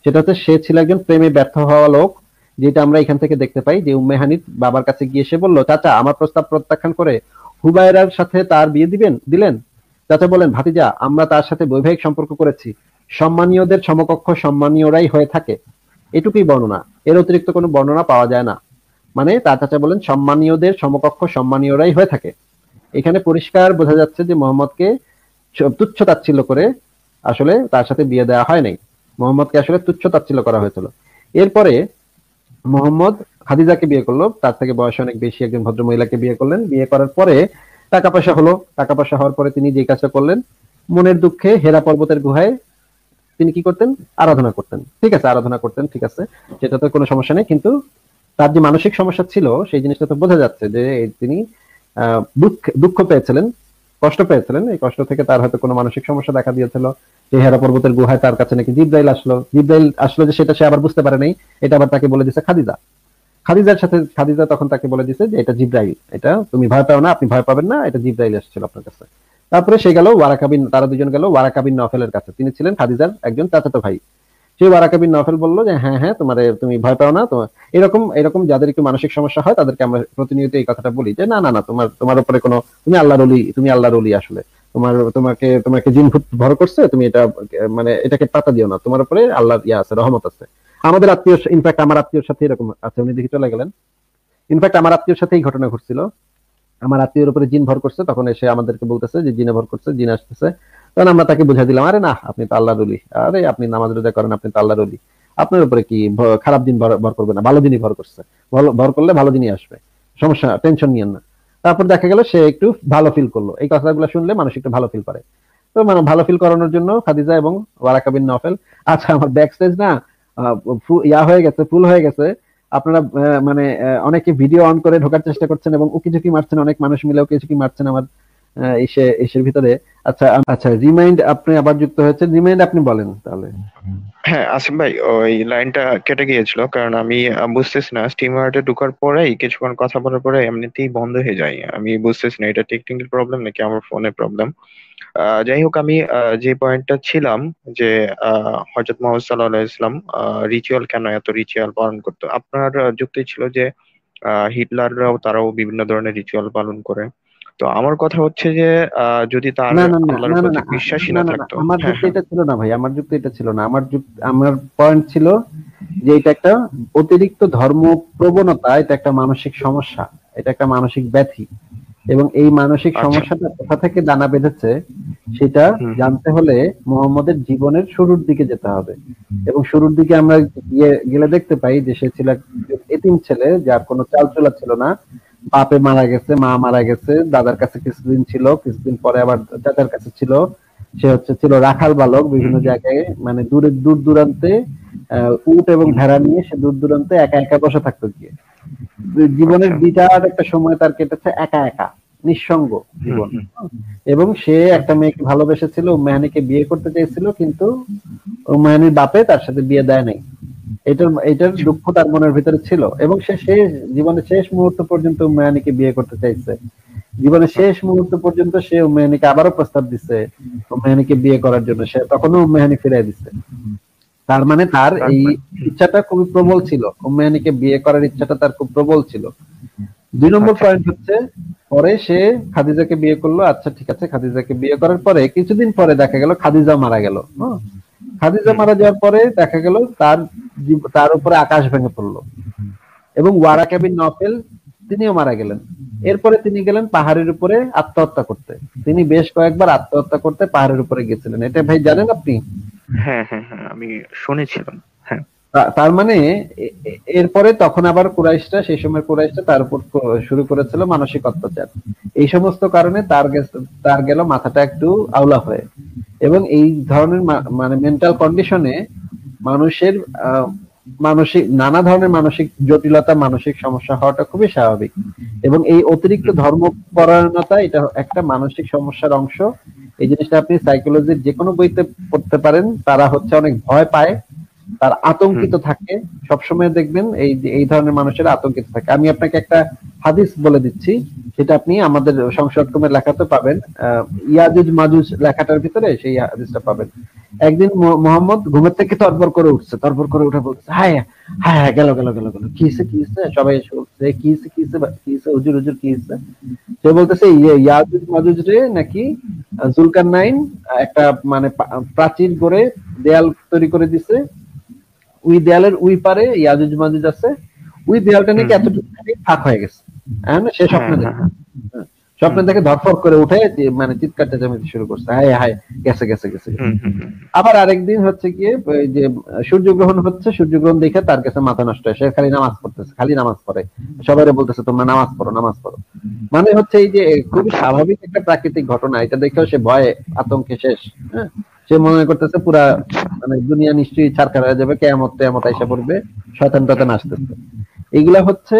সেটা হচ্ছে সে ছিল একজন প্রেমে ব্যর্থ হওয়া লোক, যেটা আমরা এখান থেকে দেখতে পাই যে উম্মে হানিফ বাবার কাছে গিয়ে সে বলল, চাচা আমার প্রস্তাব প্রত্যাখ্যান করে হুবায়রার সাথে তার বিয়ে দিলেন। চাচা বলেন, ভাতিজা আমরা তার সাথে বৈবাহিক সম্পর্ক করেছি, সম্মানীয়দের সমকক্ষ সম্মানীয়রাই হয়ে থাকে। এটুকুই বর্ণনা, এর অতিরিক্ত কোনো বর্ণনা পাওয়া যায় না। মানে তার চাচা বলেন সম্মানীয়দের সমকক্ষ সম্মানীয়রাই হয়ে থাকে। এখানে পরিষ্কার বোঝা যাচ্ছে যে মোহাম্মদকে তুচ্ছ তাচ্ছিল্য করে আসলে তার সাথে বিয়ে দেওয়া হয় নাই। মোহাম্মদকে আসলে তুচ্ছ তাচ্ছিল্য করা হয়েছিল। এরপরে মোহাম্মদ খাদিজাকে বিয়ে করলো, তার থেকে বয়স অনেক বেশি একজন ভদ্র মহিলাকে বিয়ে করলেন। বিয়ে করার পরে টাকা পয়সা হলো। টাকা পয়সা হওয়ার পরে তিনি যে কাজটা করলেন, মনের দুঃখে হেরা পর্বতের গুহায় তিনি কি করতেন? আরাধনা করতেন। ঠিক আছে, আরাধনা করতেন, ঠিক আছে, সেটা তো কোনো সমস্যা নেই। কিন্তু তার যে মানসিক সমস্যা ছিল সেই জিনিসটা তো বোঝা যাচ্ছে যে তিনি দুঃখ পেয়েছিলেন, কষ্ট পেয়েছিলেন। এই কষ্ট থেকে তার হয়তো কোনো মানসিক সমস্যা দেখা দিয়েছিল। যে হেরা পর্বতের গুহায় তার কাছে নাকি জিব্রাইল আসলো। জিব্রাইল আসলো যে সেটা সে আবার বুঝতে পারে নাই। এটা আবার তাকে বলে দিছে খাদিজা। খাদিজা তখন তাকে বলে দিছে যে এটা জিব্রাইল, এটা তুমি ভয় পাও না, আপনি ভয় পাবেন না, এটা জিব্রাইল এসেছিল আপনার কাছে। তারপরে সে গেল ওয়ারাকা বিন, তারা দুজন গেল ওয়ারাকা বিন নফেলের কাছে। তিনি ছিলেন খাদিজার একজন চাচাতো ভাই। সেই ওয়ারাকা বিন নফেল বলল যে হ্যাঁ হ্যাঁ, তুমি ভয় পাও না। তোমার এরকম এরকম যাদের একটু মানসিক সমস্যা হয় তাদেরকে আমরা প্রতিনিয়ত এই কথাটা বলি যে না না না, তোমার তোমার উপরে কোনো, তুমি আল্লাহর ওলি, তুমি আল্লাহর ওলি আসলে। তোমাকে জিন ভূত ভর করছে, তুমি এটা মানে এটাকে পাতা দিও না, তোমার উপরে আল্লাহর ইয়া আছে, রহমত আছে। আমাদের আত্মীয়, ইনফ্যাক্ট আমার আত্মীয়র সাথে এরকম আছে, উনি দেখে চলে গেলেন। ইনফ্যাক্ট আমার আত্মীয়র সাথে এই ঘটনা ঘটছিল। আমার আত্মীয়ের উপরে জিন ভর করছে, তখন এসে আমাদেরকে বলতেছে যে জিনে ভর করছে, জিন আসতেছে। তখন আমরা তাকে বুঝাই দিলাম, আরে না, আপনি তো আল্লাহর ওলি, আরে আপনি নামাজ রোজা করেন, আপনি তো আল্লাহর ওলি, আপনার উপরে কি খারাপ দিন ভর করবে না, ভালো দিনই ভর করছে। ভর করলে ভালো দিনই আসবে, সমস্যা, টেনশন নিয়েন না। তারপর দেখা গেল সে একটু ভালো ফিল করলো। এই কথাগুলো শুনলে মানুষ একটু ভালো ফিল করে। তো মানে ভালো ফিল করানোর জন্য খাদিজা এবং ওয়ারাকা বিন নফেল, আচ্ছা আমার ব্যাক স্টেজ না ইয়া হয়ে গেছে, ফুল হয়ে গেছে। আপনারা মানে অনেকে ভিডিও অন করে ঢোকার চেষ্টা করছেন এবং উকিঝুঁকি মারছেন, অনেক মানুষ মিলে উকিঝুঁকি মারছেন আমার এসের ভিতরে। আচ্ছা আচ্ছা, রিমাইন্ড আপনি আবার যুক্ত হয়েছে, রিমাইন্ড আপনি বলেন তাহলে। হ্যাঁ, আসিফ ভাই, ওই লাইনটা কেটে গিয়েছিল কারণ আমি বুঝতেছি না, স্টিমার্টে ঢোকার পরেই কিছুক্ষণ কথা বলার পরে এমনিতেই বন্ধ হয়ে যায়। আমি বুঝতেছি না এটা টেকনিক্যাল প্রবলেম নাকি আমার ফোনের প্রবলেম। যাই হোক, আমি যে পয়েন্টটা ছিলাম যে হযরত মুহাম্মদ সাল্লাল্লাহু আলাইহি ওয়াসাল্লাম রিচুয়াল কেন এত রিচুয়াল পালন করতো? আপনার যুক্তি ছিল যে হিটলাররাও তারাও বিভিন্ন ধরনের রিচুয়াল পালন করে। তো আমার কথা হচ্ছে যে যদি তার না না না আল্লাহর না না প্রতি না বিশ্বাসী না না না না, থাকতো। আমার হ্যাঁ, যুক্তি হ্যাঁ। এটা ছিল না ভাই, আমার যুক্তি এটা ছিল না। আমার পয়েন্ট ছিল যে এটা একটা অতিরিক্ত ধর্ম প্রবণতা, এটা একটা মানসিক সমস্যা, এটা একটা মানসিক ব্যাধি। এবং এই মানসিক আচ্ছা। সমস্যাটা কোথা থেকে দানা বেঁধেছে সেটা হুম, হুম। জানতে হলে মোহাম্মদের জীবনের শুরুর দিকে যেতে হবে। এবং শুরুর দিকে আমরা গেলে দেখতে পাই যে সে ছিল এক এতিম ছেলে, যার কোনো চালচুলা ছিল না। বাপে মারা গেছে, মা মারা গেছে, দাদার কাছে কিছুদিন ছিল, কিছুদিন পরে আবার চাচার কাছে ছিল। সে ছিল রাখাল বালক, হুম, বিভিন্ন হুম। জায়গায় মানে দূর দূরান্তে উট এবং ভেড়া নিয়ে সে দূর দূরান্তে একা একা বসে থাকতো গিয়ে। জীবনের আচ্ছা। বিরাট একটা সময় তার কেটেছে একা একা। নিঃসঙ্গ হুম জীবন। হুম এবং সে একটা মেয়েকে ভালোবেসেছিল, উম্মাহানিকে বিয়ে করতে চেয়েছিল, কিন্তু উম্মাহানির বাপে তার সাথে বিয়ে দেয় নাই। এটার আচ্ছা দুঃখ তার মনের ভিতরে ছিল, এবং সে শেষ জীবনের শেষ মুহূর্ত পর্যন্ত উম্মাহানিকে বিয়ে করতে চাইছে। জীবনের শেষ আচ্ছা মুহূর্ত পর্যন্ত সে উম্মাহানিকে আবারও প্রস্তাব দিচ্ছে উম্মাহানিকে বিয়ে করার জন্য, সে তখনও উম্মাহানি ফিরাই দিচ্ছে। তার মানে তার এই তারপর ইচ্ছাটা খুবই প্রবল ছিল, উম্মাহানিকে বিয়ে করার ইচ্ছাটা তার খুব প্রবল ছিল। 2 নম্বর আচ্ছা পয়েন্ট হচ্ছে, পরে সে খাদিজাকে বিয়ে করলো। আচ্ছা ঠিক আছে, খাদিজাকে বিয়ে করার পরে কিছুদিন পরে দেখা গেল খাদিজা মারা গেল। খাদিজা হুম মারা যাওয়ার পরে দেখা গেল তার উপরে আকাশ ভেঙে পড়লো, এবং ওয়ারাকা বিন নফেল তিনিও মারা গেলেন। এরপরে তিনি গেলেন পাহাড়ের উপরে আত্মহত্যা করতে। তিনি বেশ কয়েকবার আত্মহত্যা করতে পাহাড়ের উপরে গেছিলেন, এটা ভাই জানেন আপনি? হ্যাঁ হ্যাঁ হ্যাঁ আমি শুনেছিলাম হ্যাঁ তার মানে এরপরে তখন আবার কুরাইশরা, সেই সময় কুরাইশরা তার উপর শুরু করেছিল মানসিক অত্যাচার। এই সমস্ত কারণে তার গেল মাথাটা একটু আউলা হয়ে। এবং এই ধরনের মানে মেন্টাল কন্ডিশনে মানুষের মানসিক নানা ধরনের মানসিক জটিলতা, মানসিক সমস্যা হওয়াটা খুবই স্বাভাবিক। এবং এই অতিরিক্ত ধর্মপরায়ণতা এটা একটা মানসিক সমস্যার অংশ। এই জিনিসটা আপনি সাইকোলজির যে কোনো বইতে পড়তে পারেন। তারা হচ্ছে অনেক ভয় পায়, তার হুম আতঙ্কিত থাকে, সবসময় দেখবেন এই ধরনের মানুষের আতঙ্কিত থাকে। আমি আপনাকে একটা হাদিস বলে দিচ্ছি, সেটা আপনি আমাদের সংসদক্রমের লেখাতে পাবেন। ইয়াজুজ মাজুজ লেখাটার ভিতরে সেই হাদিসটা পাবেন। একদিন মোহাম্মদ ঘুমের থেকে তরবর করে উঠছে, তরবর করে উঠে বলছে, হায় হায় হায়, গেল গেল গেল গেল, কি হয়েছে কি হয়েছে? সবাই এসে বলছে, কি হয়েছে কি হয়েছে কি হয়েছে, হুজুর হুজুর কি হয়েছে? সে বলতেছে, ইয়াজুজ মাজুজ রে নাকি জুলকারনাইন একটা মানে প্রাচীর করে দেয়াল তৈরি করে দিছে, ওই দেয়ালের ওই পারে ইয়াজুজ মাজুজ আছে, ওই দেয়ালটা হুম নাকি এতটুকু ফাঁক হয়ে গেছে। হ্যাঁ, সে হ্যাঁ স্বপ্নে হ্যাঁ দেখে। হ্যাঁ হ্যাঁ, স্বপ্নে দেখে ধরফর করে উঠে মানে চিৎকার চেঁচামেচি শুরু করছে, হায় হায়, গেছে গেছে গেছে গেছে। হুম হুম হুম আবার আরেকদিন হচ্ছে গিয়ে ওই যে সূর্যগ্রহণ হচ্ছে, সূর্যগ্রহণ দেখে তার কাছে মাথা নষ্ট হয়, সে খালি নামাজ পড়তেছে, খালি নামাজ পড়ে, সবাই বলতেছে তোমরা নামাজ পড়ো নামাজ পড়ো। মানে হচ্ছে এই যে খুবই আচ্ছা স্বাভাবিক একটা প্রাকৃতিক ঘটনা, এটা দেখেও সে ভয়ে আতঙ্কে শেষ। হ্যাঁ, সে মনে করতেছে পুরা আচ্ছা মানে দুনিয়া নিশ্চয়ই ছারখার হয়ে যাবে, কেয়ামত টেয়ামত আইসা পড়বে, শয়তান টয়তান আসতেছে। এইগুলা হচ্ছে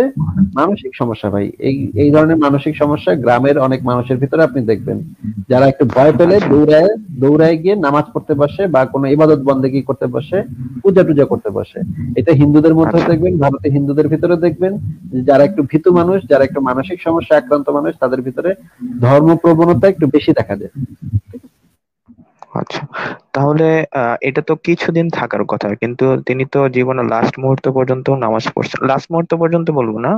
মানসিক সমস্যা ভাই। এই ধরনের মানসিক সমস্যা গ্রামের অনেক মানুষের ভিতরে আপনি দেখবেন, যারা একটু ভয় পেলে আচ্ছা দৌড়ায় দৌড়ায় গিয়ে নামাজ পড়তে বসে, বা কোনো ইবাদত বন্দেগী করতে বসে, পূজা টুজা করতে বসে। এটা হিন্দুদের মধ্যে আচ্ছা দেখবেন, ভারতে হিন্দুদের ভিতরে দেখবেন, যে যারা একটু ভীতু মানুষ, যারা একটু মানসিক সমস্যা আক্রান্ত মানুষ, তাদের ভিতরে ধর্ম প্রবণতা একটু বেশি দেখা যায়। আচ্ছা তাহলে এটা তো কিছুদিন থাকার কথা, কিন্তু তিনি তো জীবনের লাস্ট মুহূর্ত পর্যন্ত নামাজ পড়ছেন, লাস্ট মুহূর্ত পর্যন্ত বলবো না,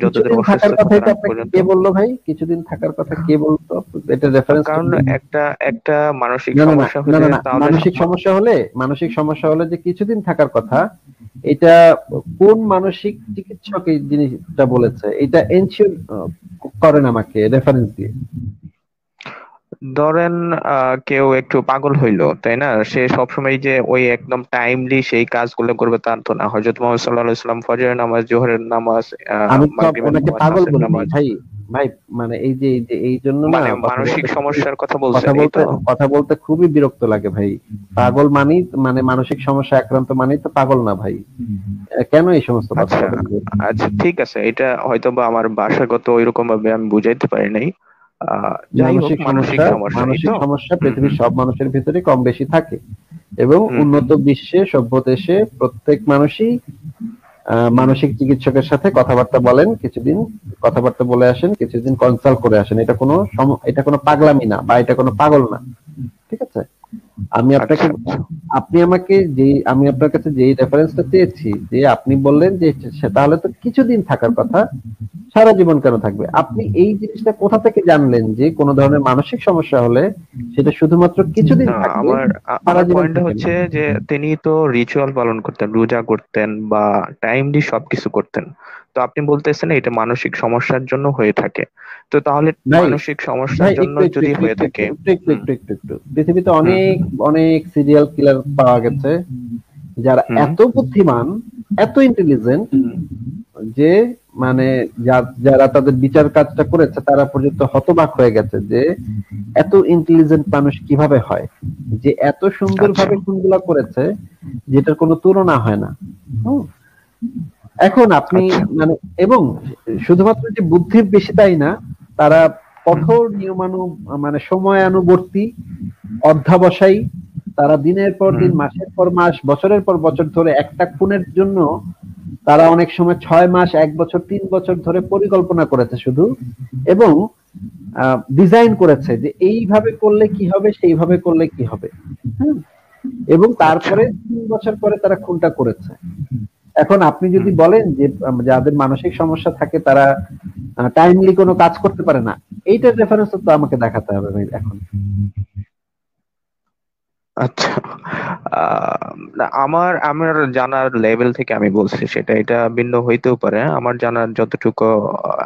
যতদিন কিছুদিন অসুস্থ থাকার কথা, থাকেন এটা আগ আপনাকে পর্যন্ত। কে বললো ভাই? কিছুদিন থাকার কথা কে বলতো? এটা রেফারেন্স কারণ একটা একটা মানসিক না না না সমস্যা না হলে না না, তাহলে মানসিক সমস্যা হলে যে কিছুদিন থাকার কথা, এটা কোন মানসিক চিকিৎসক এই জিনিসটা বলেছে? এটা এনশিওর করেন আমাকে রেফারেন্স দিয়ে। ধরেন কেউ একটু পাগল হইলো তাই না, সে সবসময় যে ওই একদম টাইমলি সেই কাজগুলো করবে তা তো না। হযরত মুহাম্মদ সাল্লাল্লাহু আলাইহি ওয়াসাল্লাম ফজরের নামাজ, জোহরের নামাজ, আমি তো মাগরিবের ওনাকে নামাজ, পাগল আসরের বলিনি নামাজ, ভাই। ভাই মানে এই যে এই জন্য না মানে কথা মানসিক বলতে খুবই সমস্যার কথা কথা বলছেন এই বলতে তো। কথা বলতে খুবই বিরক্ত লাগে ভাই। পাগল মানি মানে মানসিক সমস্যা আক্রান্ত মানি তো পাগল না ভাই। কেন এই সমস্ত কথা আচ্ছা বলেন? আচ্ছা ঠিক আছে, এটা হয়তো বা আমার ভাষাগত ওইরকম ভাবে আমি বুঝাইতে পারি নাই। যাই হোক, মানসিক মানসিক সমস্যা সমস্যা এই মানসিক তো। সমস্যা হুম পৃথিবীর হুম সব মানুষের ভিতরে কম বেশি থাকে। এবং হুম হুম উন্নত বিশ্বে, সভ্য দেশে প্রত্যেক মানুষই মানসিক চিকিৎসকের সাথে কথাবার্তা বলেন, কিছুদিন কথাবার্তা বলে আসেন, কিছুদিন কনসাল্ট করে আসেন। এটা কোনো পাগলামি না, বা এটা কোনো পাগল না। ঠিক আছে? আমি আপনাকে আচ্ছা আচ্ছা আমি আপনার কাছে যেই রেফারেন্সটা চেয়েছি, যে আপনি বললেন যে তাহলে তো কিছুদিন থাকার কথা, সারা জীবন কেন থাকবে? আপনি এই জিনিসটা কোথা থেকে জানলেন যে কোন ধরনের মানসিক সমস্যা হলে সেটা শুধুমাত্র কিছুদিন না, থাকবে, আমার সারা আমার জীবন পয়েন্টটা থাকে না? হচ্ছে যে তিনি তো রিচুয়াল পালন করতেন, রোজা করতেন বা টাইমলি সবকিছু করতেন। তো আপনি বলতেছেন এটা মানসিক সমস্যার জন্য হয়ে থাকে, তো তাহলে ভাই মানসিক সমস্যার ভাই জন্য একটু একটু যদি একটু হয়ে একটু একটু থাকে। একটু একটু হুম একটু একটু একটু পৃথিবীতে হুম অনেক অনেক সিরিয়াল কিলার পাওয়া গেছে, যারা হুম এত বুদ্ধিমান, এত ইন্টেলিজেন্ট, হুম যে মানে যারা তাদের বিচার কাজটা করেছে তারা পর্যন্ত হতবাক হয়ে গেছে যে এত ইন্টেলিজেন্ট মানুষ কিভাবে হয়, যে এত আচ্ছা সুন্দরভাবে খুনগুলা করেছে, যেটার কোনো তুলনা হয় না। হুম। এখন আপনি আচ্ছা মানে, এবং শুধুমাত্র যে বুদ্ধির বেশি তাই না, তারা কঠোর মানে সময়ানুবর্তী, অধ্যাবসায়ী। তারা দিনের পর দিন, হুম। মাসের পর মাস, বছরের পর বছর ধরে একটা খুনের জন্য তারা অনেক সময় 6 মাস, 1 বছর, 3 বছর ধরে পরিকল্পনা করেছে শুধু, এবং ডিজাইন করেছে যে এইভাবে করলে কি হবে, সেইভাবে করলে কি হবে। হুম। এবং আচ্ছা। তারপরে 3 বছর পরে তারা খুনটা করেছে। এখন আপনি যদি হুম। বলেন যে যাদের মানসিক সমস্যা থাকে তারা টাইমলি কোনো কাজ করতে পারে না, এইটার রেফারেন্স তো আমাকে দেখাতে হবে ভাই এখন। আচ্ছা। না, আমার আমার জানার লেভেল থেকে আমি বলছি, সেটা এটা ভিন্ন হইতেও পারে। আমার জানার যতটুকু,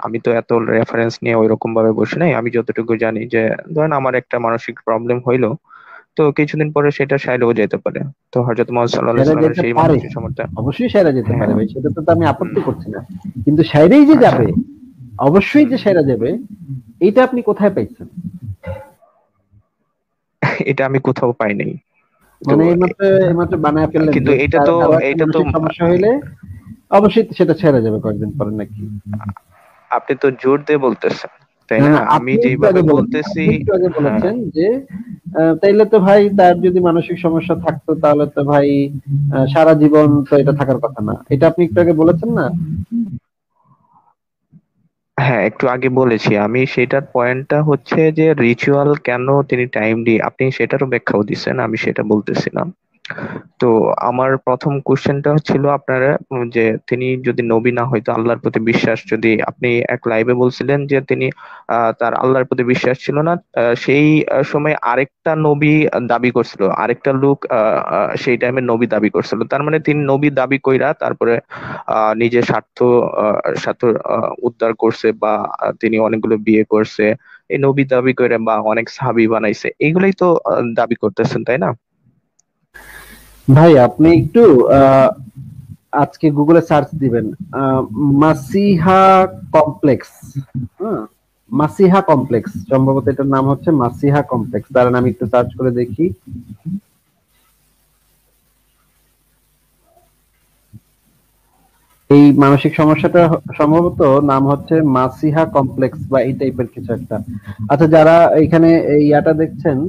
আমি তো এত রেফারেন্স নিয়ে ওইরকম ভাবে বসে নাই। আমি যতটুকু জানি যে ধরেন আমার একটা মানসিক প্রবলেম হইলো, তো কিছুদিন পরে সেটা সাইলেও যেতে পারে। তো হযরত মুহাম্মদ সাল্লাল্লাহু আলাইহি সেরা সাল্লামের যেতে সেই পারে, মানসিক সমর্থ। অবশ্যই সেরা যেতে হ্যাঁ। পারে ভাই, সেটা তো আমি হুম। আপত্তি করছি না। কিন্তু সেরেই যে আচ্ছা। যাবে, অবশ্যই হুম। যে সেরা যাবে, এইটা আপনি কোথায় পাইছেন? এটা আমি কোথাও পাই নাই। তো মানে এইমাত্র বানায় ফেললেন কিন্তু যে এটা তো কারো একটা এটা তো মানসিক সমস্যা হইলে অবশ্যই সেটা ছেড়ে যাবে কয়েকদিন পরে নাকি? আপনি তো জোর দিয়ে বলতেছেন, তাই না, না? না, আমি আপনি একটু যেভাবে আগে বলেছেন, বলতেছি। আপনি একটু আগে হ্যাঁ। বলেছেন যে তাইলে তো ভাই তার যদি মানসিক সমস্যা থাকতো তাহলে তো ভাই সারা জীবন তো এটা থাকার কথা না। এটা আপনি একটু আগে বলেছেন না? হ্যাঁ, একটু আগে বলেছি আমি। সেটার পয়েন্টটা হচ্ছে যে রিচুয়াল কেন তিনি টাইমলি, আপনি সেটারও ব্যাখ্যাও দিচ্ছেন, আমি সেটা বলতেছিলাম। তো আমার প্রথম কোশ্চেনটা ছিল আপনার, যে তিনি যদি নবী না হইতো, আল্লাহর প্রতি বিশ্বাস, যদি আপনি এক লাইভে বলছিলেন যে তিনি তার আল্লাহর প্রতি বিশ্বাস ছিল না, সেই সময় আরেকটা নবী দাবি করছিল, আরেকটা লোক সেই টাইমে নবী দাবি করছিল। তার মানে তিনি নবী দাবি কইরা তারপরে নিজের স্বার্থ উদ্ধার করছে, বা তিনি অনেকগুলো বিয়ে করছে, এই নবী দাবি করে, বা অনেক সাহাবী বানাইছে, এগুলাই তো দাবি করতেছেন, তাই না? ভাই আপনি একটু আহ, আজকে গুগলে সার্চ দিবেন, আহ, মাসিহা কমপ্লেক্স। হ্যাঁ, মাসিহা কমপ্লেক্স, সম্ভবত এটার নাম হচ্ছে মাসিহা কমপ্লেক্স। দাঁড়ান আমি একটু সার্চ করে দেখি। এই মানসিক সমস্যাটা সম্ভবত নাম হচ্ছে মাসিহা কমপ্লেক্স বা এই টাইপের কিছু একটা। আচ্ছা, যারা এখানে এই ইয়াটা দেখছেন,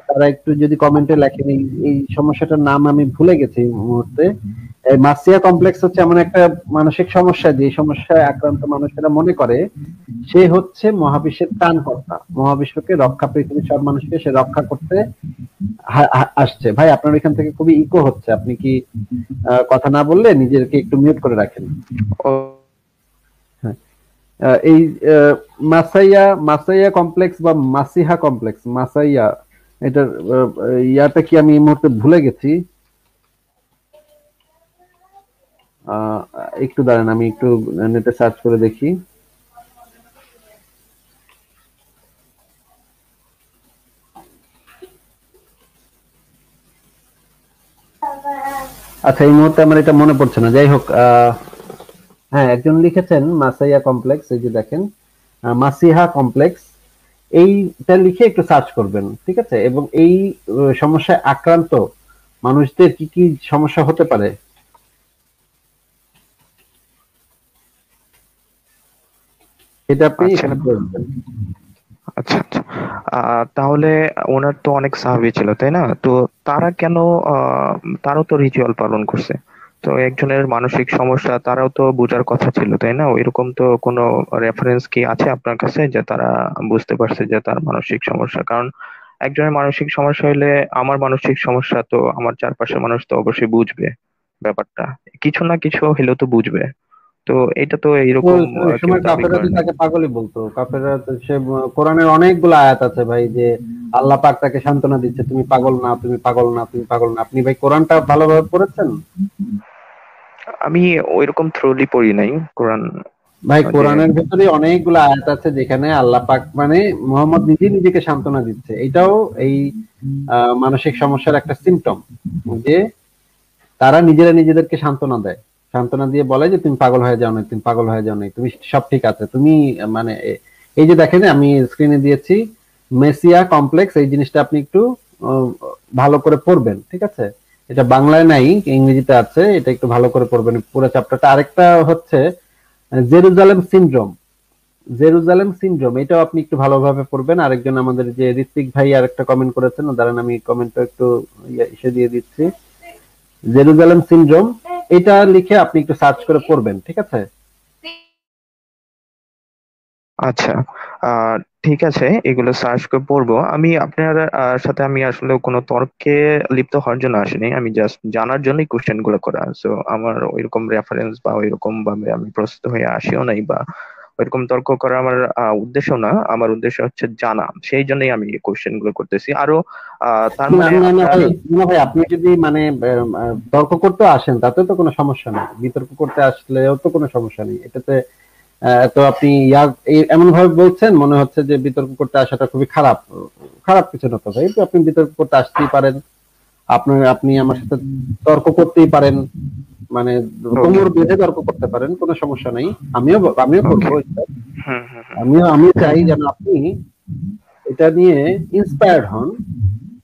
তারা একটু যদি কমেন্টে লেখেন এই সমস্যাটার নাম, আমি ভুলে গেছি এই মুহূর্তে। এই মাসিয়া কমপ্লেক্স হচ্ছে এমন একটা মানসিক সমস্যা, যে সমস্যায় আক্রান্ত মানুষেরা মনে করে সে হচ্ছে মহাবিশ্বের ত্রাণকর্তা, মহাবিশ্বকে রক্ষা, পৃথিবীর সব মানুষকে সে রক্ষা করতে আসছে। ভাই আপনার এখান থেকে খুবই ইকো হচ্ছে, আপনি কি কথা না বললে নিজেকে একটু মিউট করে রাখেন। ও। হ্যাঁ। এই মাসাইয়া কমপ্লেক্স বা মাসিহা কমপ্লেক্স, মাসাইয়া, এটার ইয়াটা কি আমি এই মুহূর্তে ভুলে গেছি। আহ, একটু দাঁড়ান আমি একটু নেটে সার্চ করে দেখি। আচ্ছা, এই মুহূর্তে আমার এটা মনে পড়ছে না, যাই হোক। হ্যাঁ, একজন লিখেছেন মাসাইয়া কমপ্লেক্স, এই যে দেখেন, মাসিহা কমপ্লেক্স, এইটা লিখে একটু সার্চ করবেন, ঠিক আছে? এবং এই সমস্যায় আক্রান্ত মানুষদের কি কি সমস্যা হতে পারে এটা আপনি আচ্ছা। এখানে পড়বেন। আচ্ছা। আচ্ছা। তাহলে ওনার তো অনেক সাহাবী ছিল, তাই না? তো তারা কেন, আহ তারাও তো রিচুয়াল পালন করছে। তো একজনের মানসিক সমস্যা, তারাও তো বোঝার কথা ছিল, তাই না? এরকম তো কোনো রেফারেন্স কি আছে আপনার কাছে যে তারা বুঝতে পারছে যে তার মানসিক সমস্যা? কারণ একজনের মানসিক সমস্যা হলে, আমার মানসিক সমস্যা, তো আমার চারপাশের মানুষ তো অবশ্যই বুঝবে ব্যাপারটা, কিছু না কিছু হলেও তো বুঝবে। তো এটা তো এইরকম ওই কেউ সময় দাবি কাফেররা করে তো নাই। তাকে পাগলই বলতো। কাফেররা তো সে কোরআনের অনেকগুলো আয়াত আছে ভাই, যে আল্লাহ পাক তাকে সান্ত্বনা দিচ্ছে, তুমি পাগল না, তুমি পাগল না, তুমি পাগল না। আপনি ভাই কোরআনটা ভালোভাবে পড়েছেন? আমি ওইরকম থ্রোলি পড়ি নাই কোরআন। ভাই যে কোরআনের ভেতরে অনেকগুলো আয়াত আছে যেখানে আল্লাহ পাক মানে মোহাম্মদ নিজেই নিজেকে সান্ত্বনা দিচ্ছে। এটাও এই মানসিক সমস্যার একটা সিম্পটম, যে তারা নিজেরা নিজেদেরকে সান্ত্বনা দেয়, সান্ত্বনা দিয়ে বলে যে তুমি পাগল হয়ে যাও না, তুমি পাগল হয়ে যাও না, তুমি সব ঠিক আছে, তুমি মানে এই যে দেখেন আমি স্ক্রিনে দিয়েছি মেসিয়া কমপ্লেক্স, এই জিনিসটা আপনি একটু আহ, ভালো করে পড়বেন, ঠিক আছে? এটা বাংলায় নাই, ইংরেজিতে আছে, এটা একটু ভালো করে পড়বেন পুরো চ্যাপ্টারটা। আরেকটা হচ্ছে জেরুজালেম সিনড্রোম, জেরুজালেম সিনড্রোম, এটাও আপনি একটু ভালোভাবে পড়বেন। আরেকজন আমাদের যে ঋত্বিক ভাই আর একটা কমেন্ট করেছেন, দাঁড়ান আমি কমেন্টটা একটু ইসে দিয়ে দিচ্ছি। জেরুজালেম সিনড্রোম, এটা লিখে আপনি একটু সার্চ করে পড়বেন, ঠিক আছে? আচ্ছা, আহ ঠিক আছে, এগুলো সার্চ করে পড়বো। আমি আপনার সাথে আমি আসলে কোনো তর্কে লিপ্ত হওয়ার জন্য আসিনি, আমি জাস্ট জানার জন্যই কোশ্চেন গুলো করা। সো আমার ওইরকম রেফারেন্স বা ওইরকম ভাবে আমি প্রস্তুত হয়ে আসিও নাই, বা ওইরকম তর্ক করা আমার উদ্দেশ্য না। আমার উদ্দেশ্য হচ্ছে জানা, সেই জন্যই আমি কোশ্চেন গুলো করতেছি। আরো তার না মানে না না আপনার ভাই, না ভাই, আপনি যদি মানে তর্ক করতে আসেন তাতে তো কোনো সমস্যা নেই, বিতর্ক করতে আসলেও তো কোনো সমস্যা নেই এটাতে। তো আপনি এমন ভাবে বলছেন মনে হচ্ছে যে বিতর্ক করতে আসাটা খুবই খারাপ। খারাপ কিছু না তো ভাই, তো আপনি বিতর্ক করতে আসতেই পারেন, আপনি আমার সাথে তর্ক করতেই পারেন, মানে ওকে, কোমর বেঁধে তর্ক করতে পারেন, কোনো সমস্যা নাই। আমিও ওকে। করবো এটা। হুম, হুম, হুম, আমি চাই যেন আপনি এটা নিয়ে ইন্সপায়ার্ড হন,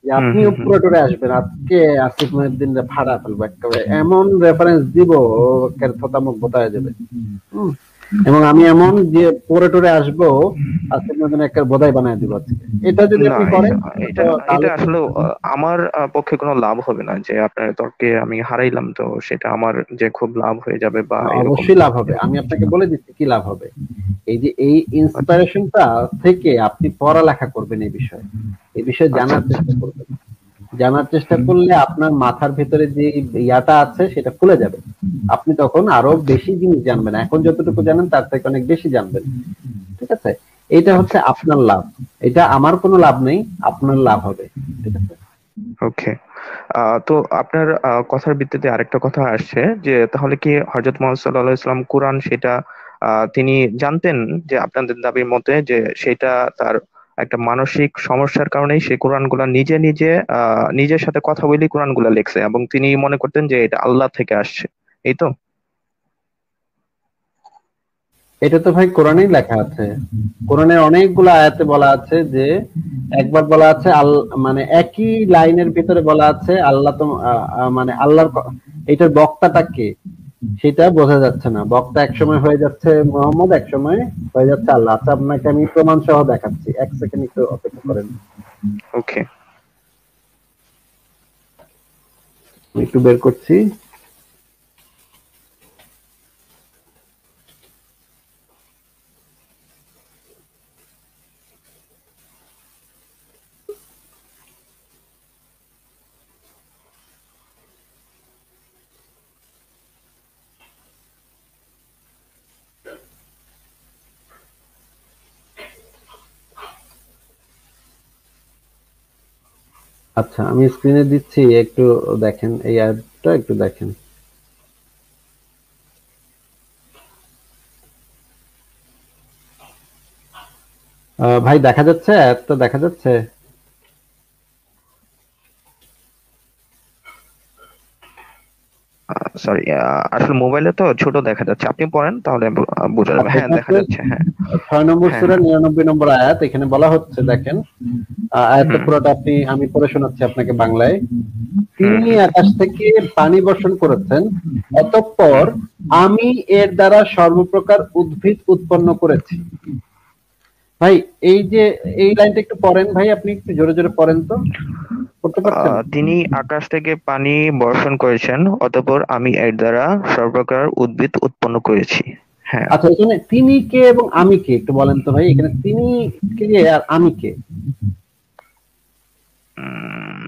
যে হুম, আপনিও হুম, হুম। পুরোটোরে আসবেন আজকে। আসিফ মহিউদ্দিন ফাড়া ফেলবো একেবারে, এমন রেফারেন্স দিব ও একেবারে থতামুখ বোতায় যাবে। হুম। এবং আমি এমন যে পরে টরে আসবো, আসিফ মহিউদ্দিন একেবারে বোধাই বানায় দিব আজকে। এটা যদি না, আপনি এটা করেন এটা এটা তাহলে তো আসলে আমার পক্ষে কোনো লাভ হবে না, যে আপনার তর্কে আমি হারাইলাম তো সেটা আমার যে খুব লাভ হয়ে যাবে বা এরকম। অবশ্যই লাভ হবে। আমি আপনাকে বলে দিচ্ছি কি লাভ হবে। এই যে এই আচ্ছা, ইন্সপিরেশনটা থেকে আপনি পড়ালেখা করবেন, এই বিষয়ে আচ্ছা, জানার আচ্ছা। চেষ্টা করবেন। জানার চেষ্টা করলে আপনার মাথার ভেতরে যে ইয়াটা আছে সেটা খুলে যাবে। আপনি তখন আরো আচ্ছা, বেশি জিনিস জানবেন, এখন যতটুকু জানেন তার থেকে অনেক বেশি জানবেন, ঠিক আছে? এটা আচ্ছা, হচ্ছে আচ্ছা। আপনার লাভ। এটা আমার কোনো লাভ নেই, আপনার লাভ হবে, ঠিক আছে? ওকে। তো আপনার কথার ভিত্তিতে আরেকটা কথা আসছে, যে তাহলে কি হযরত মুহাম্মদ সাল্লাল্লাহু আলাইহি ওয়াসাল্লাম কোরআন সেটা তিনি জানতেন, যে আপনাদের দাবির মতে যে সেটা তার একটা মানসিক সমস্যার কারণেই সে কোরআনগুলা নিজে নিজে নিজের সাথে কথা বলে কোরআনগুলা লিখছে, এবং তিনি মনে করতেন যে এটা আল্লাহ থেকে আসছে, এই তো? এটা তো ভাই কোরআনেই লেখা আছে। কোরআনের অনেকগুলো আয়াতে বলা আছে যে, একবার বলা আছে মানে একই লাইনের ভিতরে বলা আছে আল্লাহ তো মানে এটার বক্তাটা কে সেটা বোঝা যাচ্ছে না। বক্তা একসময় হয়ে যাচ্ছে মোহাম্মদ, একসময় হয়ে যাচ্ছে আল্লাহ। আচ্ছা, আপনাকে আমি প্রমাণ সহ দেখাচ্ছি, এক সেকেন্ড একটু অপেক্ষা করেন, ওকে। আমি একটু বের করছি। আচ্ছা, আমি স্ক্রিনে দিচ্ছি, একটু দেখেন, এই অ্যাডটা একটু দেখেন। ভাই দেখা যাচ্ছে? অ্যাডটা দেখা যাচ্ছে? সরি, আসলে মোবাইলে তো ছোট দেখা যাচ্ছে, আপনি পড়েন তাহলে বোঝা যাবে। আচ্ছা, হ্যাঁ, এটা দেখা হচ্ছে যাচ্ছে, হ্যাঁ। 6 নম্বর হ্যাঁ, সূরা হ্যাঁ। 99 নম্বর আয়াত। এখানে বলা হচ্ছে, দেখেন, আয়াতটা হুম, পুরোটা আমি পড়ে শোনাচ্ছি আপনাকে বাংলায়। হুম, তিনি হুম, আকাশ থেকে পানি বর্ষণ করেছেন, অতঃপর হুম। আমি এর দ্বারা সর্বপ্রকার উদ্ভিদ উৎপন্ন করেছি। ভাই, এই যে এই লাইনটা একটু পড়েন ভাই, আপনি একটু জোরে জোরে পড়েন তো, পড়তে পারছেন? তিনি আকাশ থেকে পানি বর্ষণ করেছেন, অতঃপর আমি এর দ্বারা সর্বপ্রকার উদ্ভিদ উৎপন্ন করেছি। হ্যাঁ। আচ্ছা, এখানে তিনি কে এবং আমি কে একটু বলেন তো ভাই, এখানে তিনি কে আর আমি কে? উম,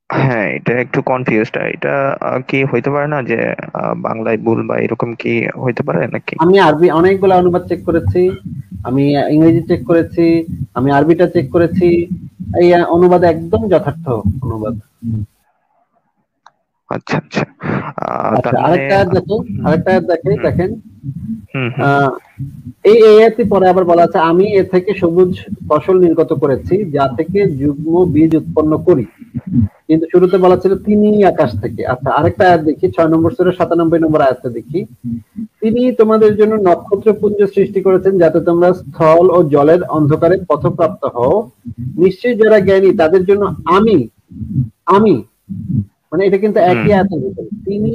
হ্যাঁ, এটা একটু কনফিউজড। এটা কি হইতে পারে না যে বাংলায় ভুল বা এরকম কি হইতে পারে নাকি? আমি আরবি অনেকগুলো অনুবাদ চেক করেছি, আমি ইংরেজি চেক করেছি, আমি আরবিটা চেক করেছি। এই অনুবাদ একদম যথার্থ অনুবাদ। আচ্ছা, আচ্ছা। আচ্ছা, তার মানে আরেকটা আয়াত দেখেন, হুম, দেখেন। হুম, হুম। আহ এই আয়াতই পরে আবার বলা আছে, আমি এ থেকে সবুজ ফসল নির্গত করেছি, যা থেকে যুগ্ম বীজ উৎপন্ন করি। কিন্তু শুরুতে বলা ছিল তিনি আকাশ থেকে। আচ্ছা, আরেকটা আয়াত দেখি, 6 নম্বর সূরা 97 নম্বর আয়াতটা দেখি। তিনি তোমাদের জন্য নক্ষত্রপুঞ্জ সৃষ্টি করেছেন, যাতে তোমরা স্থল ও জলের অন্ধকারে পথপ্রাপ্ত হও। নিশ্চয়ই যারা জ্ঞানী তাদের জন্য আমি আমি মানে এটা কিন্তু হুম। একই আয়াতের ভিতরে। তিনি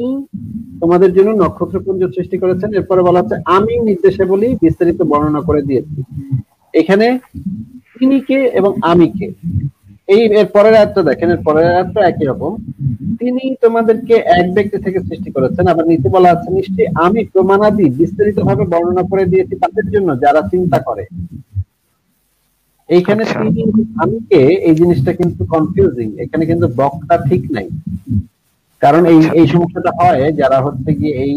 তোমাদের জন্য নক্ষত্রপুঞ্জ সৃষ্টি করেছেন, এরপরে বলা হচ্ছে আমি নির্দেশাবলী বিস্তারিত বর্ণনা করে দিয়েছি। এখানে তিনি কে এবং আমি কে, এই এর পরের আয়াতটা দেখেন, এর পরের আয়াতটা একই রকম। তিনি তোমাদেরকে এক ব্যক্তি থেকে সৃষ্টি করেছেন, আবার নিচে বলা আছে নিশ্চয়ই আমি প্রমাণাদি বিস্তারিত ভাবে বর্ণনা করে দিয়েছি তাদের জন্য যারা চিন্তা করে। এইখানে আচ্ছা। তিনি আমিকে, এই জিনিসটা কিন্তু কনফিউজিং, এখানে কিন্তু বক্তা ঠিক নাই। কারণ এই আচ্ছা। এই সমস্যাটা হয় যারা হচ্ছে গিয়ে এই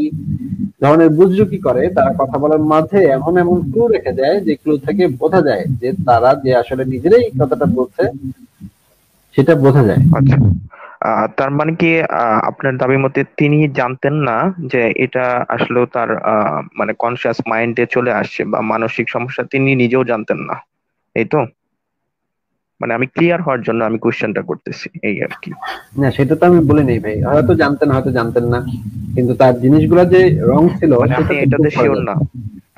ধরনের বুজরুকি করে, তারা কথা বলার মাঝে এমন এমন ক্লু রেখে দেয় যে ক্লু থেকে বোঝা যায় যে তারা যে আসলে নিজেরাই কথাটা বলছে সেটা বোঝা যায়। আচ্ছা। তার মানে কি আপনার দাবি মতে তিনি জানতেন না যে এটা আসলেও তার মানে কনসিয়াস মাইন্ডে চলে আসছে বা মানসিক সমস্যা তিনি নিজেও জানতেন না, এই তো? মানে আমি ক্লিয়ার হওয়ার জন্য আমি কোশ্চেনটা করতেছি, এই আর কি। না সেটা তো আমি বলি নাই ভাই, হয়তো জানতেন হয়তো জানতেন না, কিন্তু তার জিনিসগুলো যে রং ছিল মানে সেটা আপনি তো এটাতে প্রুভ করা শিওর যাবে। না?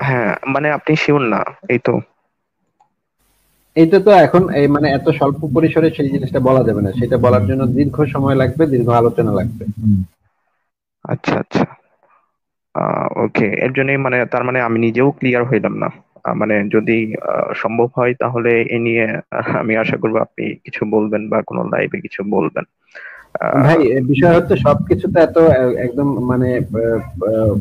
হ্যাঁ, মানে আপনি শিওর না, এই তো? এটা তো এখন এই মানে এত স্বল্প পরিসরে সেই জিনিসটা বলা যাবে না, সেটা বলার জন্য দীর্ঘ সময় লাগবে, দীর্ঘ আলোচনা লাগবে। আচ্ছা, আচ্ছা। ওকে, এর জন্যই মানে তার মানে আমি নিজেও ক্লিয়ার হইলাম না। মানে যদি সম্ভব হয় তাহলে এ নিয়ে আমি আশা করবো আপনি কিছু বলবেন বা কোনো লাইভে কিছু বলবেন। ভাই আহ, বিষয় হচ্ছে সবকিছু তো এত একদম মানে আহ,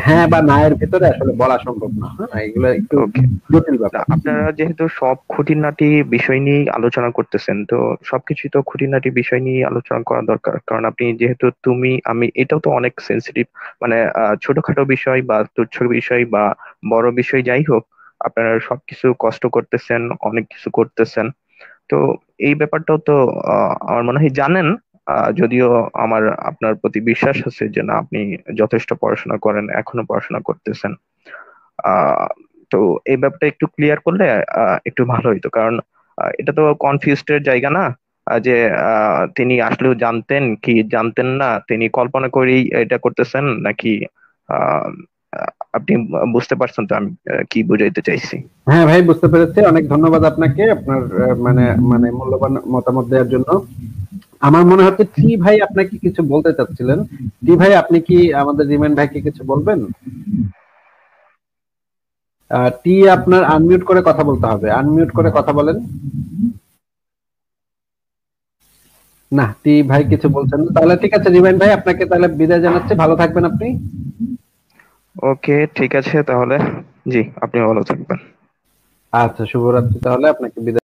হ্যাঁ বা না এর ভিতরে আসলে বলা সম্ভব না, হ্যাঁ এগুলো একটু ওকে। জটিল না, ব্যাপার। আপনারা যেহেতু সব খুঁটিনাটি বিষয় নিয়ে আলোচনা করতেছেন, তো সবকিছু তো খুঁটিনাটি বিষয় নিয়ে আলোচনা করা দরকার, কারণ আপনি যেহেতু তুমি আমি এটাও তো অনেক সেন্সিটিভ, মানে ছোটখাটো বিষয় বা তুচ্ছ বিষয় বা বড় বিষয় যাই হোক, আপনারা সবকিছু কষ্ট করতেছেন, অনেক কিছু করতেছেন। তো এই ব্যাপারটাও তো আমার মনে হয় জানেন। যদিও আমার আপনার প্রতি বিশ্বাস আছে যে না, আপনি যথেষ্ট পড়াশোনা করেন, এখনো পড়াশোনা করতেছেন। আহ তো এই ব্যাপারটা একটু ক্লিয়ার করলে একটু ভালো হইতো, কারণ এটা তো কনফিউজড এর জায়গা না। যে তিনি আসলেও জানতেন কি জানতেন না, তিনি কল্পনা করেই এটা করতেছেন নাকি? আহ আপনি বুঝতে পারছেন তো আমি কি বুঝাইতে চাইছি? হ্যাঁ ভাই বুঝতে পেরেছি, অনেক ধন্যবাদ আপনাকে আপনার মানে মানে মূল্যবান মতামত দেওয়ার জন্য। আমার মনে হচ্ছে টি ভাই আপনাকে কিছু বলতে চাচ্ছিলেন। টি ভাই আপনি কি আমাদের রিমেন ভাইকে কিছু বলবেন? টি আপনার আনমিউট করে কথা বলতে হবে, আনমিউট করে কথা বলেন। না টি ভাই কিছু বলছেন না, তাহলে ঠিক আছে রিমেন ভাই আপনাকে তাহলে বিদায় জানাচ্ছি, ভালো থাকবেন আপনি। ওকে, ঠিক আছে তাহলে। জি, আপনি ভালো থাকবেন। আচ্ছা শুভরাত্রি, তাহলে আপনাকে বিদায়।